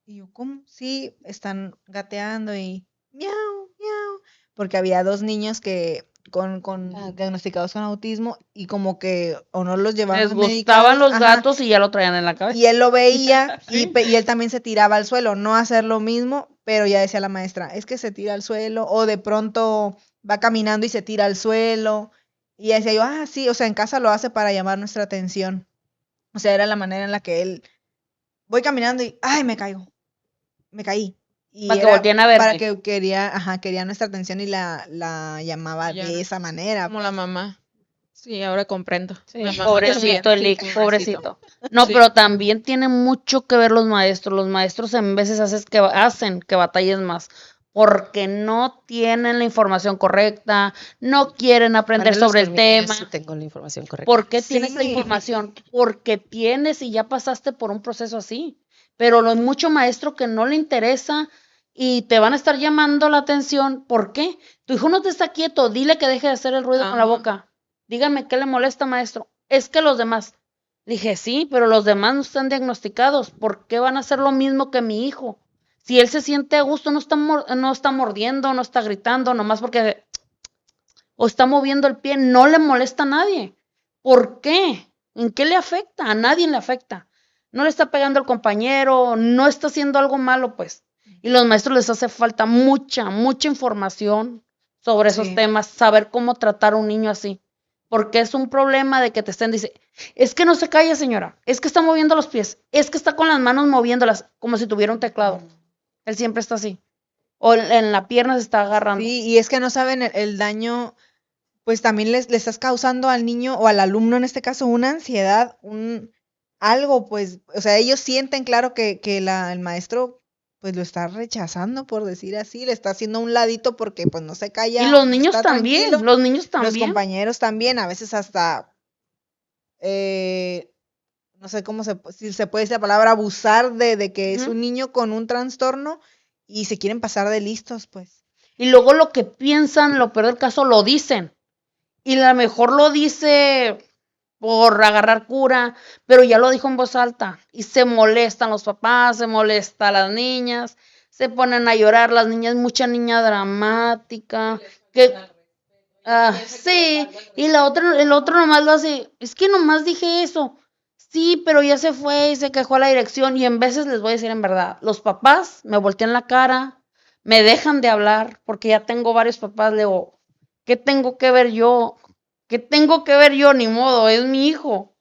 Y yo, ¿cómo? Sí, están gateando y miau, miau. Porque había 2 niños que Ah, diagnosticados con autismo y como que o no los llevaban Les medicados, gustaban los ajá, gatos y ya lo traían en la cabeza. y él lo veía Sí. y él también se tiraba al suelo, no hacer lo mismo, pero ya decía la maestra, es que se tira al suelo o de pronto va caminando y se tira al suelo. Y ya decía yo, sí, o sea, en casa lo hace para llamar nuestra atención. O sea, era la manera en la que él, voy caminando y, ay, me caigo, me caí. Y Para que era volteen a para verte. que quería nuestra atención y la llamaba Ya, de esa manera. como la mamá. Sí, ahora comprendo. Sí, La mamá pobrecito también. el hijo, Sí, pobrecito. No, Sí. pero también tiene mucho que ver los maestros. Los maestros en veces hacen que batalles más porque no tienen la información correcta, no quieren aprender Mándale los sobre el permisos, yo tema. sí tengo la información correcta. ¿Por qué tienes la Sí. información? Porque tienes y ya pasaste por un proceso así. Pero hay mucho maestro que no le interesa y te van a estar llamando la atención. ¿Por qué? Tu hijo no te está quieto, dile que deje de hacer el ruido con la Ajá. boca. Dígame, ¿qué le molesta, maestro? Es que los demás. Dije, sí, pero los demás no están diagnosticados. ¿Por qué van a hacer lo mismo que mi hijo? Si él se siente a gusto, no está mordiendo, no está gritando, nomás porque o está moviendo el pie, no le molesta a nadie. ¿Por qué? ¿En qué le afecta? A nadie le afecta. No le está pegando al compañero, no está haciendo algo malo, pues. Y los maestros les hace falta mucha información sobre esos Sí. temas, saber cómo tratar a un niño así. Porque es un problema de que te estén diciendo, es que no se calla, señora, es que está moviendo los pies, es que está con las manos moviéndolas, como si tuviera un teclado. Él siempre está así. O en la pierna se está agarrando. Sí, y es que no saben el daño, pues también le estás causando al niño o al alumno en este caso una ansiedad, algo, pues, o sea, ellos sienten claro que el maestro pues lo está rechazando, por decir así, le está haciendo a un ladito porque pues no se calla, Y los no niños está también, tranquilo. los niños Los también. compañeros también, a veces hasta, no sé si se puede decir la palabra, abusar de que es Ujú. un niño con un trastorno y se quieren pasar de listos, pues. Y luego lo que piensan, lo peor del caso, lo dicen. Y a lo mejor lo dice por agarrar cura, pero ya lo dijo en voz alta. Y se molestan los papás, se molestan las niñas, se ponen a llorar las niñas, mucha niña dramática. Sí, y el otro nomás lo hace, es que nomás dije eso. Sí, pero ya se fue y se quejó a la dirección. Y en veces les voy a decir en verdad, los papás me voltean la cara, me dejan de hablar, porque ya tengo varios papás, le digo, ¿qué tengo que ver yo? ¿Qué tengo que ver yo? Ni modo, es mi hijo.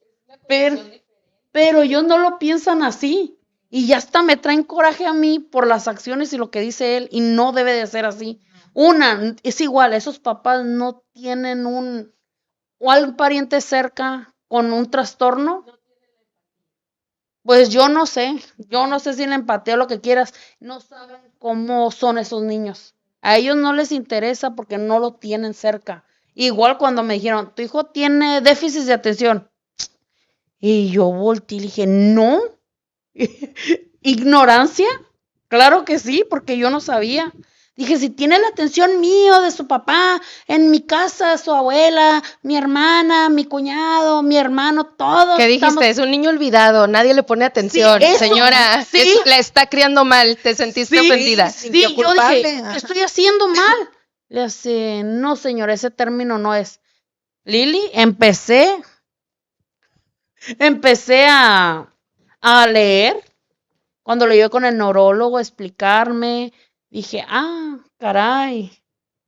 Pero ellos no lo piensan así. Y ya hasta me traen coraje a mí por las acciones y lo que dice él, y no debe de ser así. Es igual, esos papás no tienen o algún pariente cerca con un trastorno. Pues yo no sé si la empatía o lo que quieras, no saben cómo son esos niños. A ellos no les interesa porque no lo tienen cerca. Igual cuando me dijeron, tu hijo tiene déficit de atención. Y yo volteé y le dije, no. ¿Ignorancia? Claro que sí, porque yo no sabía. Dije, si tiene la atención mío, de su papá, en mi casa, su abuela, mi hermana, mi cuñado, mi hermano, todos ¿Qué dijiste? estamos... Es un niño olvidado, nadie le pone atención. eso, Señora, sí. la está criando mal, te sentiste Sí, ofendida. sin Sí, que yo dije, culparle, ¿qué ajá. estoy haciendo mal? Le hace, no, señor, ese término no es. Lili, empecé a leer. Cuando lo llevé con el neurólogo a explicarme, dije, caray.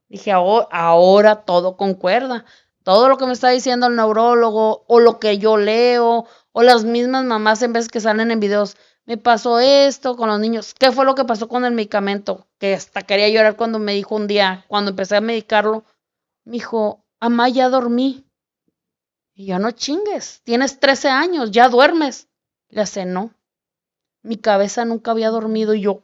Dije, ahora todo concuerda. Todo lo que me está diciendo el neurólogo, o lo que yo leo, o las mismas mamás en vez que salen en videos, me pasó esto con los niños. ¿Qué fue lo que pasó con el medicamento? Que hasta quería llorar cuando me dijo un día, cuando empecé a medicarlo, me dijo, mamá, ya dormí. Y yo, no chingues, tienes 13 años, ya duermes. Le hace, no, mi cabeza nunca había dormido. Y yo,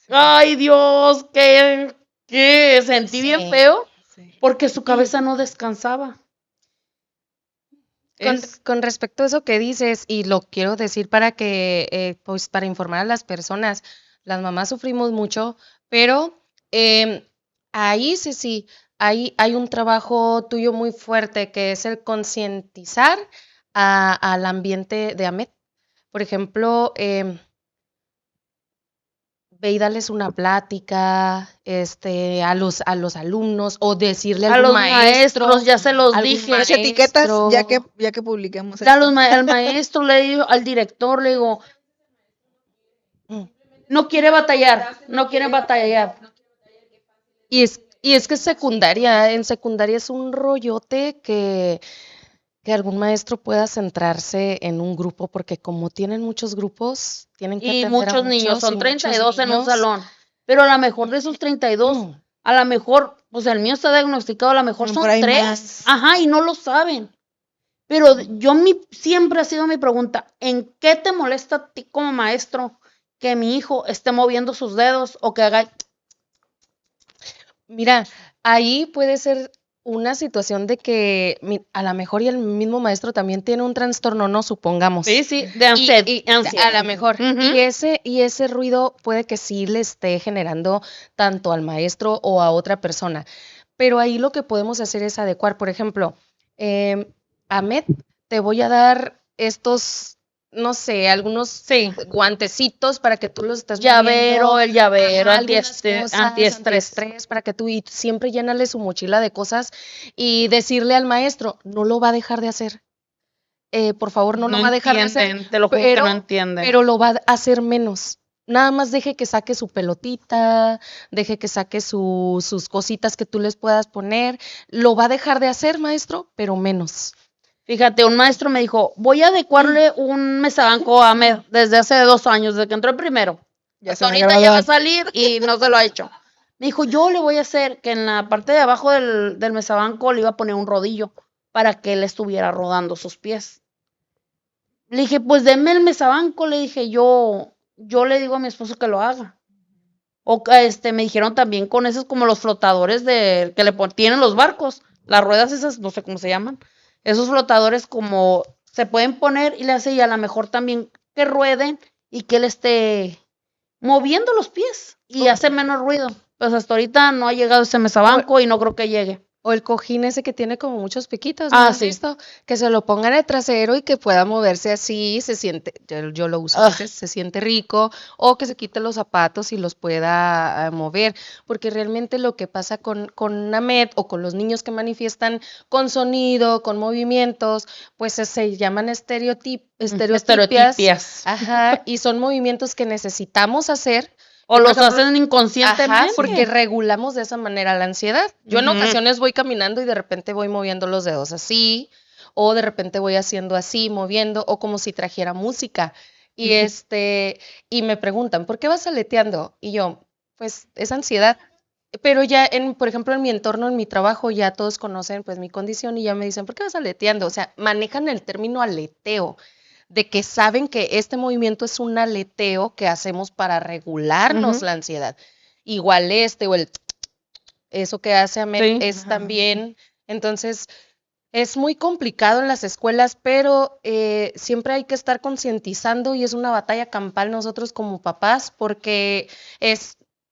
ay Dios, qué sentí bien Sí. feo Sí. porque su cabeza no descansaba. Con respecto a eso que dices, y lo quiero decir para que, pues para informar a las personas, las mamás sufrimos mucho, pero ahí sí, hay un trabajo tuyo muy fuerte que es el concientizar al ambiente de AMED. Por ejemplo, ve y darles una plática, a los alumnos, o decirle a A algún los maestro, maestros, ya se los algún dije. Las etiquetas, ya maestro. que publiquemos A esto. al maestro, le digo, al director, le digo, Mm. no quiere batallar, no quiere batallar. Y es que en secundaria es un rollote que algún maestro pueda centrarse en un grupo, porque como tienen muchos grupos, tienen que Y atender a muchos niños, muchos y son muchos 32 en un niños. salón. Pero a lo mejor de esos 32, Mm. a lo mejor, pues el mío está diagnosticado, a lo mejor Por son ahí 3. más. Ajá, y no lo saben. Pero siempre ha sido mi pregunta, ¿en qué te molesta a ti como maestro que mi hijo esté moviendo sus dedos o que haga... Mira, ahí puede ser una situación de que a lo mejor y el mismo maestro también tiene un trastorno, no supongamos. Sí, de ansiedad. A lo mejor. Ujú. Y ese ruido puede que sí le esté generando tanto al maestro o a otra persona. Pero ahí lo que podemos hacer es adecuar. Por ejemplo, Ahmed, te voy a dar estos, no sé, algunos Sí, guantecitos para que tú los estés llavero, moviendo. el llavero, Ajá, algunas cosas, antiestrés. para que tú y siempre llénale su mochila de cosas y decirle al maestro, no lo va a dejar de hacer. Por favor, no lo va a dejar de hacer, Entienden, te lo juro que no entienden. pero lo va a hacer menos. Nada más deje que saque su pelotita, deje que saque sus cositas que tú les puedas poner. Lo va a dejar de hacer, maestro, pero menos. Fíjate, un maestro me dijo, voy a adecuarle un mesabanco a Ahmed desde hace 2 años, desde que entró el primero. Ya Hasta se me ahorita ya va a graduó. salir y no se lo ha hecho. Me dijo, yo le voy a hacer que en la parte de abajo del mesabanco le iba a poner un rodillo para que él estuviera rodando sus pies. Le dije, pues deme el mesabanco, le dije, yo le digo a mi esposo que lo haga. O me dijeron también con esos como los flotadores que tienen los barcos, las ruedas esas, no sé cómo se llaman. Esos flotadores como se pueden poner y le hace y a lo mejor también que rueden y que él esté moviendo los pies y hace menos ruido. Pues hasta ahorita no ha llegado ese mesabanco y no creo que llegue. O el cojín ese que tiene como muchos piquitos, ¿no Ah, has sí. visto? Que se lo ponga en el trasero y que pueda moverse así, se siente, yo lo uso a veces, se siente rico, o que se quite los zapatos y los pueda mover, porque realmente lo que pasa con Ahmed o con los niños que manifiestan con sonido, con movimientos, pues se llaman estereotipias. Ajá, y son movimientos que necesitamos hacer. O Por los ejemplo, hacen inconscientemente. ajá, porque regulamos de esa manera la ansiedad. Yo en Ujú. ocasiones voy caminando y de repente voy moviendo los dedos así, o de repente voy haciendo así, moviendo, o como si trajera música. Y y me preguntan, ¿por qué vas aleteando? Y yo, pues es ansiedad. Pero ya por ejemplo, en mi entorno, en mi trabajo, ya todos conocen pues mi condición y ya me dicen, ¿por qué vas aleteando? O sea, manejan el término aleteo, de que saben que este movimiento es un aleteo que hacemos para regularnos Ujú. la ansiedad. Igual o el eso que hace Ahmed Sí. es también. Entonces, es muy complicado en las escuelas, pero siempre hay que estar concientizando y es una batalla campal nosotros como papás, porque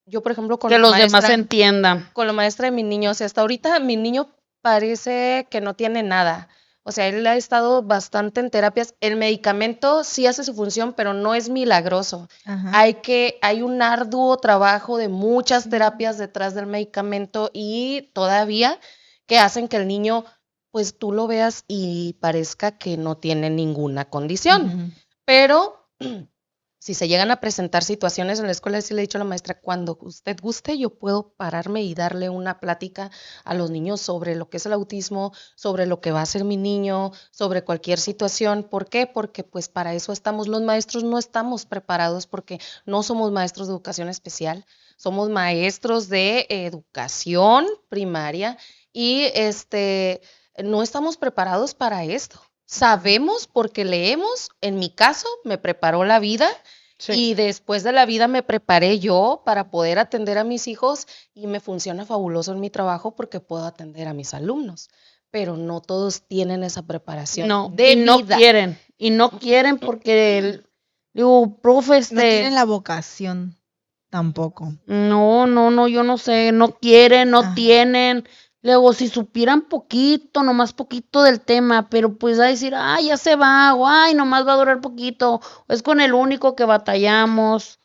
yo por ejemplo Que los demás entiendan. con la maestra de mi niño, o sea, hasta ahorita mi niño parece que no tiene nada. O sea, él ha estado bastante en terapias. El medicamento sí hace su función, pero no es milagroso. Ajá. Hay un arduo trabajo de muchas terapias detrás del medicamento y todavía que hacen que el niño, pues tú lo veas y parezca que no tiene ninguna condición. Ujú. Pero si se llegan a presentar situaciones en la escuela, sí le he dicho a la maestra, cuando usted guste, yo puedo pararme y darle una plática a los niños sobre lo que es el autismo, sobre lo que va a ser mi niño, sobre cualquier situación. ¿Por qué? Porque pues para eso estamos los maestros, no estamos preparados porque no somos maestros de educación especial, somos maestros de educación primaria y no estamos preparados para esto. Sabemos porque leemos, en mi caso me preparó la vida y después de la vida me preparé yo para poder atender a mis hijos y me funciona fabuloso en mi trabajo porque puedo atender a mis alumnos. pero no todos tienen esa preparación No, de y no vida. quieren. Y no quieren porque, digo, profe, No tienen la vocación tampoco. no, yo no sé, no quieren, no Ajá. tienen. Luego, si supieran poquito, nomás poquito del tema, pero pues a decir, ay, ya se va, o ay, nomás va a durar poquito, o es con el único que batallamos.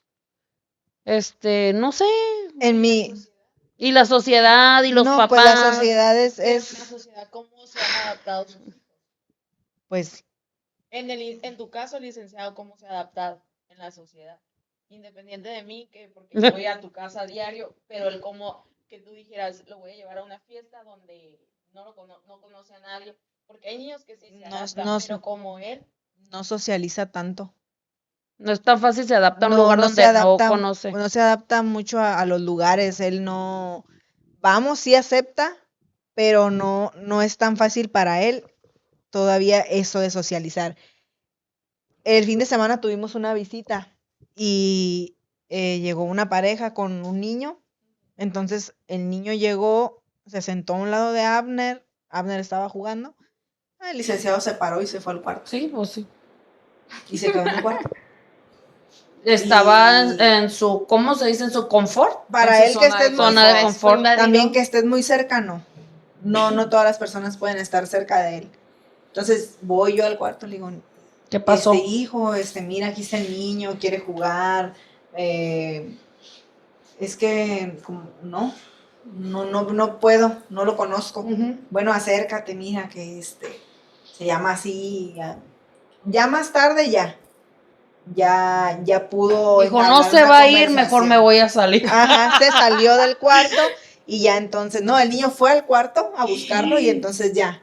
No sé. En mi, Y la sociedad y los no, papás. pues la sociedad En la es, sociedad, ¿cómo se han adaptado sus hijos? pues, En tu caso, licenciado, ¿cómo se ha adaptado en la sociedad? Independiente de mí, que porque yo voy a tu casa a diario, pero el cómo que tú dijeras, lo voy a llevar a una fiesta donde no conoce a nadie, porque hay niños que sí se No, adaptan, no, pero como él, no socializa tanto. No es tan fácil, se adapta a un No, lugar no se donde no adapta, conoce. no se adapta mucho a los lugares. Él no, vamos, sí acepta, pero no es tan fácil para él todavía eso de socializar. El fin de semana tuvimos una visita y llegó una pareja con un niño. Entonces el niño llegó, se sentó a un lado de Abner. Abner estaba jugando. El licenciado se paró y se fue al cuarto. Sí, pues sí. Y se quedó en el cuarto. Estaba Y- en su, ¿cómo se dice? En su confort. Para En él su que zona estés de muy Zona de confort. confort. Invadido. también que estés muy cercano. No todas las personas pueden estar cerca de él. Entonces voy yo al cuarto y le digo, ¿Qué pasó? hijo, mira, aquí está el niño, quiere jugar. Es que no puedo, no lo conozco. Ujú. Bueno, acércate, mira, que se llama así. Ya más tarde ya pudo. Dijo, no entablar se una va a ir, mejor me conversación. voy a salir. Ajá, se salió del cuarto y ya entonces, no, el niño fue al cuarto a buscarlo y entonces ya.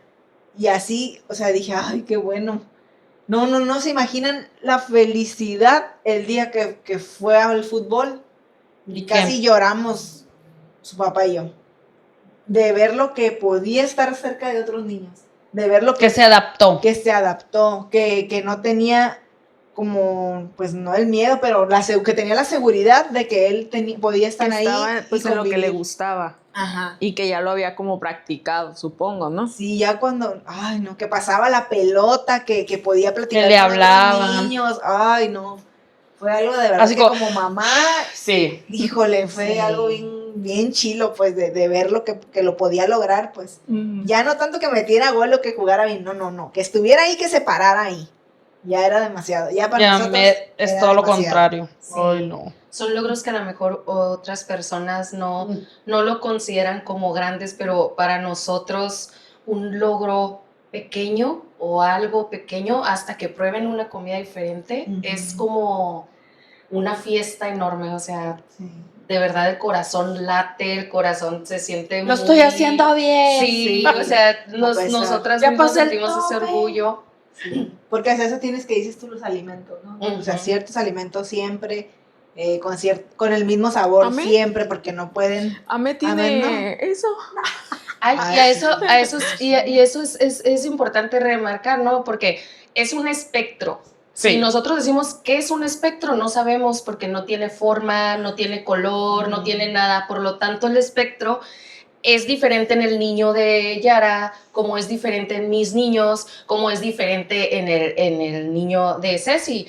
Y así, o sea, dije, ay, qué bueno. No se imaginan la felicidad el día que fue al fútbol. ¿Y Casi qué? lloramos, su papá y yo, de ver lo que podía estar cerca de otros niños, de ver lo Que se adaptó. que se adaptó, que no tenía como, pues no el miedo, pero que tenía la seguridad de que él podía estar Que ahí estaba pues y en lo que le convivir. gustaba Ajá. y que ya lo había como practicado, supongo, ¿no? Sí, ya cuando, ay no, que pasaba la pelota, que podía platicar Que le con otros hablaban. niños, ay no, fue algo de verdad Así que como mamá, Sí. híjole, fue Sí. algo bien chilo, pues, de ver lo que lo podía lograr, pues. Ya no tanto que metiera gol o que jugara bien, no, que estuviera ahí, que se parara ahí. Ya era demasiado, ya para Ya nosotros es era todo lo demasiado. contrario. Sí. Ay, no. Son logros que a lo mejor otras personas no lo consideran como grandes, pero para nosotros un logro pequeño o algo pequeño hasta que prueben una comida diferente Ujú. es como una fiesta enorme, o sea, Sí. de verdad el corazón late, el corazón se siente Lo estoy haciendo bien. Sí, Sí. o sea, A pesar. nosotras Ya mismas pasé el sentimos ese tope. orgullo. Sí, porque hacia eso tienes que dices tú los alimentos, ¿no? O sea, Ujú. ciertos alimentos siempre, con el mismo sabor ¿Amé? siempre, porque no pueden. Ame tiene eso. Ay, Ay, y a sí. eso, y eso es importante remarcar, ¿no? Porque es un espectro. Sí. Si nosotros decimos que es un espectro, no sabemos porque no tiene forma, no tiene color, no tiene nada. Por lo tanto, el espectro es diferente en el niño de Yara, como es diferente en mis niños, como es diferente en el niño de Ceci.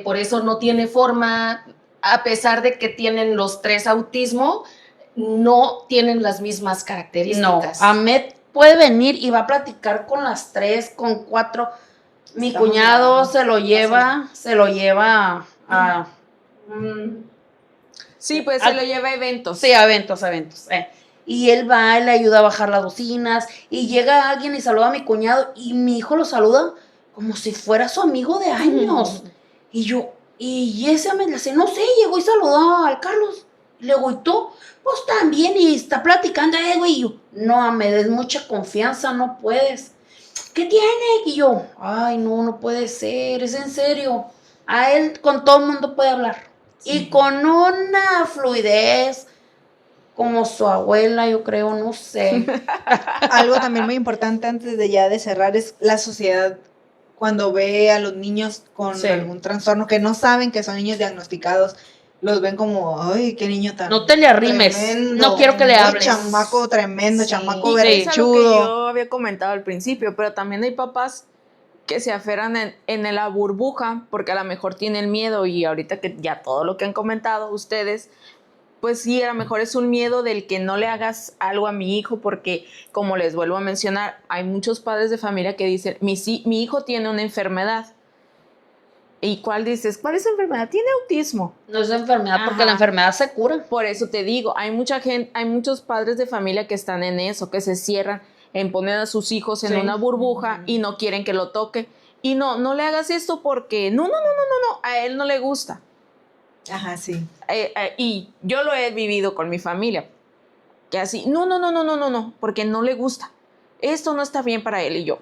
Por eso no tiene forma, a pesar de que tienen los tres autismo, no tienen las mismas No, características. Ahmed puede venir y va a platicar con las 3, con 4. Mi Estamos cuñado grabando. se lo lleva a Sí, pues Al- se lo lleva a eventos. sí, a eventos. Y él va y le ayuda a bajar las bocinas. Y llega alguien y saluda a mi cuñado. Y mi hijo lo saluda como si fuera su amigo de años. Y yo, y ese me dice, no sé, llegó y saludó al Carlos. Y le digo, ¿y tú? Pues también, y está platicando, güey. Y yo, no, me des mucha confianza, no puedes. ¿Qué tiene? Y yo, ay, no puede ser, es en serio. A él con todo el mundo puede hablar. Sí. Y con una fluidez, como su abuela, yo creo, no sé. Algo también muy importante antes de cerrar es la sociedad cuando ve a los niños con Sí. algún trastorno que no saben que son niños diagnosticados, los ven como, ay, qué niño tan No te le arrimes, tremendo, no quiero que le ay, hables. chamaco tremendo, Sí. chamaco Es algo que berrinchudo. yo había comentado al principio, pero también hay papás que se aferran en la burbuja porque a lo mejor tienen miedo y ahorita que ya todo lo que han comentado ustedes, pues sí, a lo mejor es un miedo del que no le hagas algo a mi hijo porque, como les vuelvo a mencionar, hay muchos padres de familia que dicen, mi hijo tiene una enfermedad. ¿Y cuál dices? ¿Cuál es la enfermedad? Tiene autismo. No es enfermedad porque Ajá. la enfermedad se cura. Por eso te digo, hay mucha gente, hay muchos padres de familia que están en eso, que se cierran en poner a sus hijos en Sí. una burbuja y no quieren que lo toque. Y no le hagas esto porque no, a él no le gusta. Ajá, sí. Y yo lo he vivido con mi familia, que así, no, porque no le gusta. Esto no está bien para él y yo.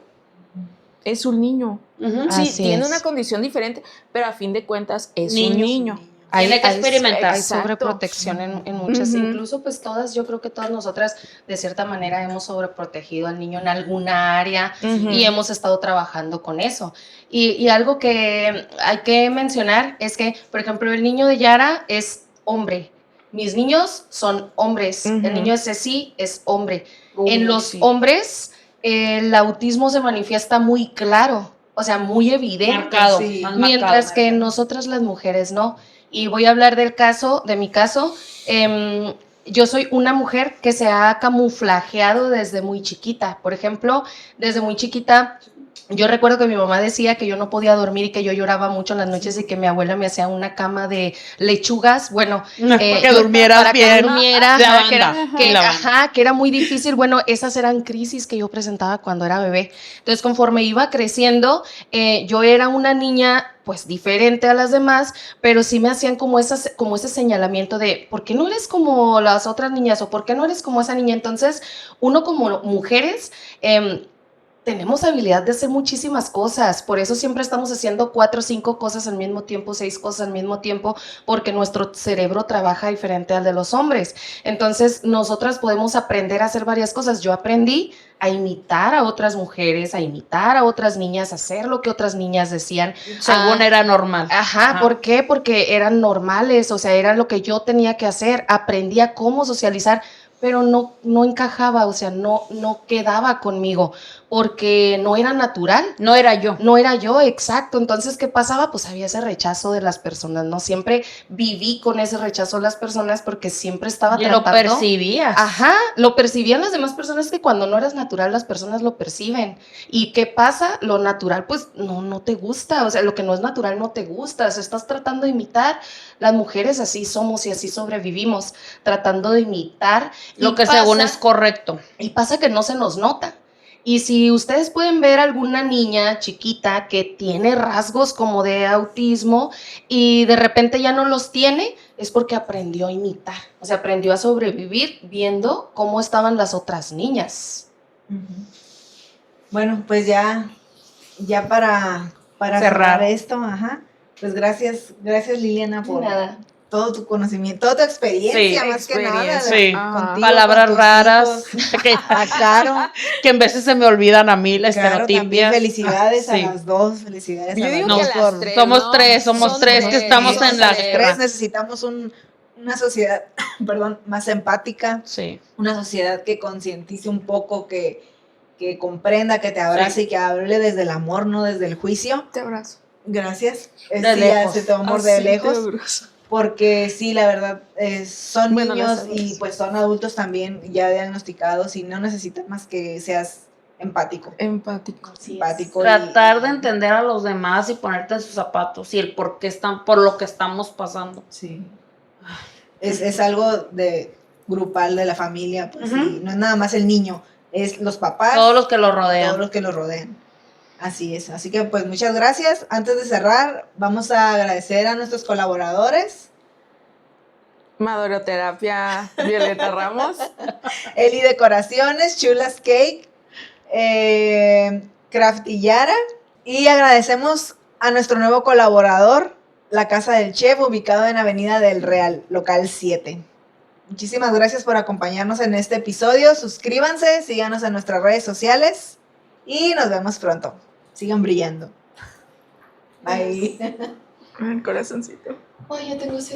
Es un niño. Ujú. Sí, Así tiene es. una condición diferente, pero a fin de cuentas es un Niño. niño. Tiene que experimentar. Hay Exacto. sobreprotección en muchas, Ujú. incluso pues todas, yo creo que todas nosotras de cierta manera hemos sobreprotegido al niño en alguna área Ujú. y hemos estado trabajando con eso. Y algo que hay que mencionar es que, por ejemplo, el niño de Yara es hombre. Mis niños son hombres. Ujú. El niño de Ceci es hombre. Uy, En los sí. hombres, el autismo se manifiesta muy claro, o sea, muy evidente. Marcado. Sí. más Mientras marcado. que nosotras las mujeres no. Y voy a hablar de mi caso. Yo soy una mujer que se ha camuflajeado desde muy chiquita. Por ejemplo, desde muy chiquita, yo recuerdo que mi mamá decía que yo no podía dormir y que yo lloraba mucho en las noches y que mi abuela me hacía una cama de lechugas. Bueno, Para que yo- durmieras para que bien. durmiera, La ajá, que era- banda, que, la banda. ajá, que era muy difícil. Bueno, esas eran crisis que yo presentaba cuando era bebé. Entonces, conforme iba creciendo, yo era una niña pues diferente a las demás, pero sí me hacían como ese señalamiento de ¿por qué no eres como las otras niñas? O ¿por qué no eres como esa niña? Entonces, uno como mujeres tenemos habilidad de hacer muchísimas cosas, por eso siempre estamos haciendo 4 o 5 cosas al mismo tiempo, 6 cosas al mismo tiempo, porque nuestro cerebro trabaja diferente al de los hombres. Entonces, nosotras podemos aprender a hacer varias cosas. Yo aprendí a imitar a otras mujeres, a imitar a otras niñas, a hacer lo que otras niñas decían. Según era normal. Ajá, Ajá. ¿por qué? Porque eran normales, o sea, era lo que yo tenía que hacer, aprendía cómo socializar, pero no encajaba, o sea, no quedaba conmigo, porque no era natural. No era yo. No era yo, exacto. Entonces, ¿qué pasaba? Pues había ese rechazo de las personas, ¿no? Siempre viví con ese rechazo de las personas porque siempre estaba Y lo tratando. percibías. Ajá, lo percibían las demás personas, que cuando no eres natural las personas lo perciben. ¿Y qué pasa? Lo natural pues no te gusta, o sea, lo que no es natural no te gusta, o sea, estás tratando de imitar. Las mujeres así somos y así sobrevivimos, tratando de imitar. Lo Y que según pasa- es correcto. y pasa que no se nos nota. Y si ustedes pueden ver alguna niña chiquita que tiene rasgos como de autismo y de repente ya no los tiene, es porque aprendió a imitar, o sea, aprendió a sobrevivir viendo cómo estaban las otras niñas. Ujú. Bueno, pues ya para Cerrar. cerrar esto, ajá. Pues gracias Liliana por Nada. todo tu conocimiento, toda tu experiencia, Sí, más que nada. Sí. Ajá. Palabras con tus raras. hijos. Que, A Caro, que en veces se me olvidan a mí, la Caro también, estereotipias. felicidades Sí. a las dos, felicidades Yo a las digo No, que dos a las por- tres, somos ¿no? tres, somos Son tres que tres, estamos son en la tres. guerra. Necesitamos una sociedad, perdón, más empática, Sí. una sociedad que concientice un poco, que comprenda, que te abrace y que hable desde el amor, no desde el juicio. Te abrazo. Gracias. De Sí, lejos. hace tu amor Así de te lejos. abrazo. Porque sí, la verdad, son Bueno, niños las abrazo. y pues son adultos también ya diagnosticados y no necesitan más que seas empático. Empático. Simpático. Tratar de entender a los demás y ponerte en sus zapatos y el por qué están, por lo que estamos pasando. Sí. Es algo de grupal de la familia, pues Ujú. sí, no es nada más el niño, es los papás, Todos los que lo todos rodean. los que lo rodean. Así es. Así que pues muchas gracias. Antes de cerrar, vamos a agradecer a nuestros colaboradores. Madoroterapia Violeta Ramos. Eli Decoraciones, Chulas Cake, Crafty Yara. Y agradecemos a nuestro nuevo colaborador, La Casa del Chef, ubicado en Avenida del Real, local 7. Muchísimas gracias por acompañarnos en este episodio. Suscríbanse, síganos en nuestras redes sociales y nos vemos pronto. Sigan brillando. Bye. El corazoncito. Ay, ya tengo sed.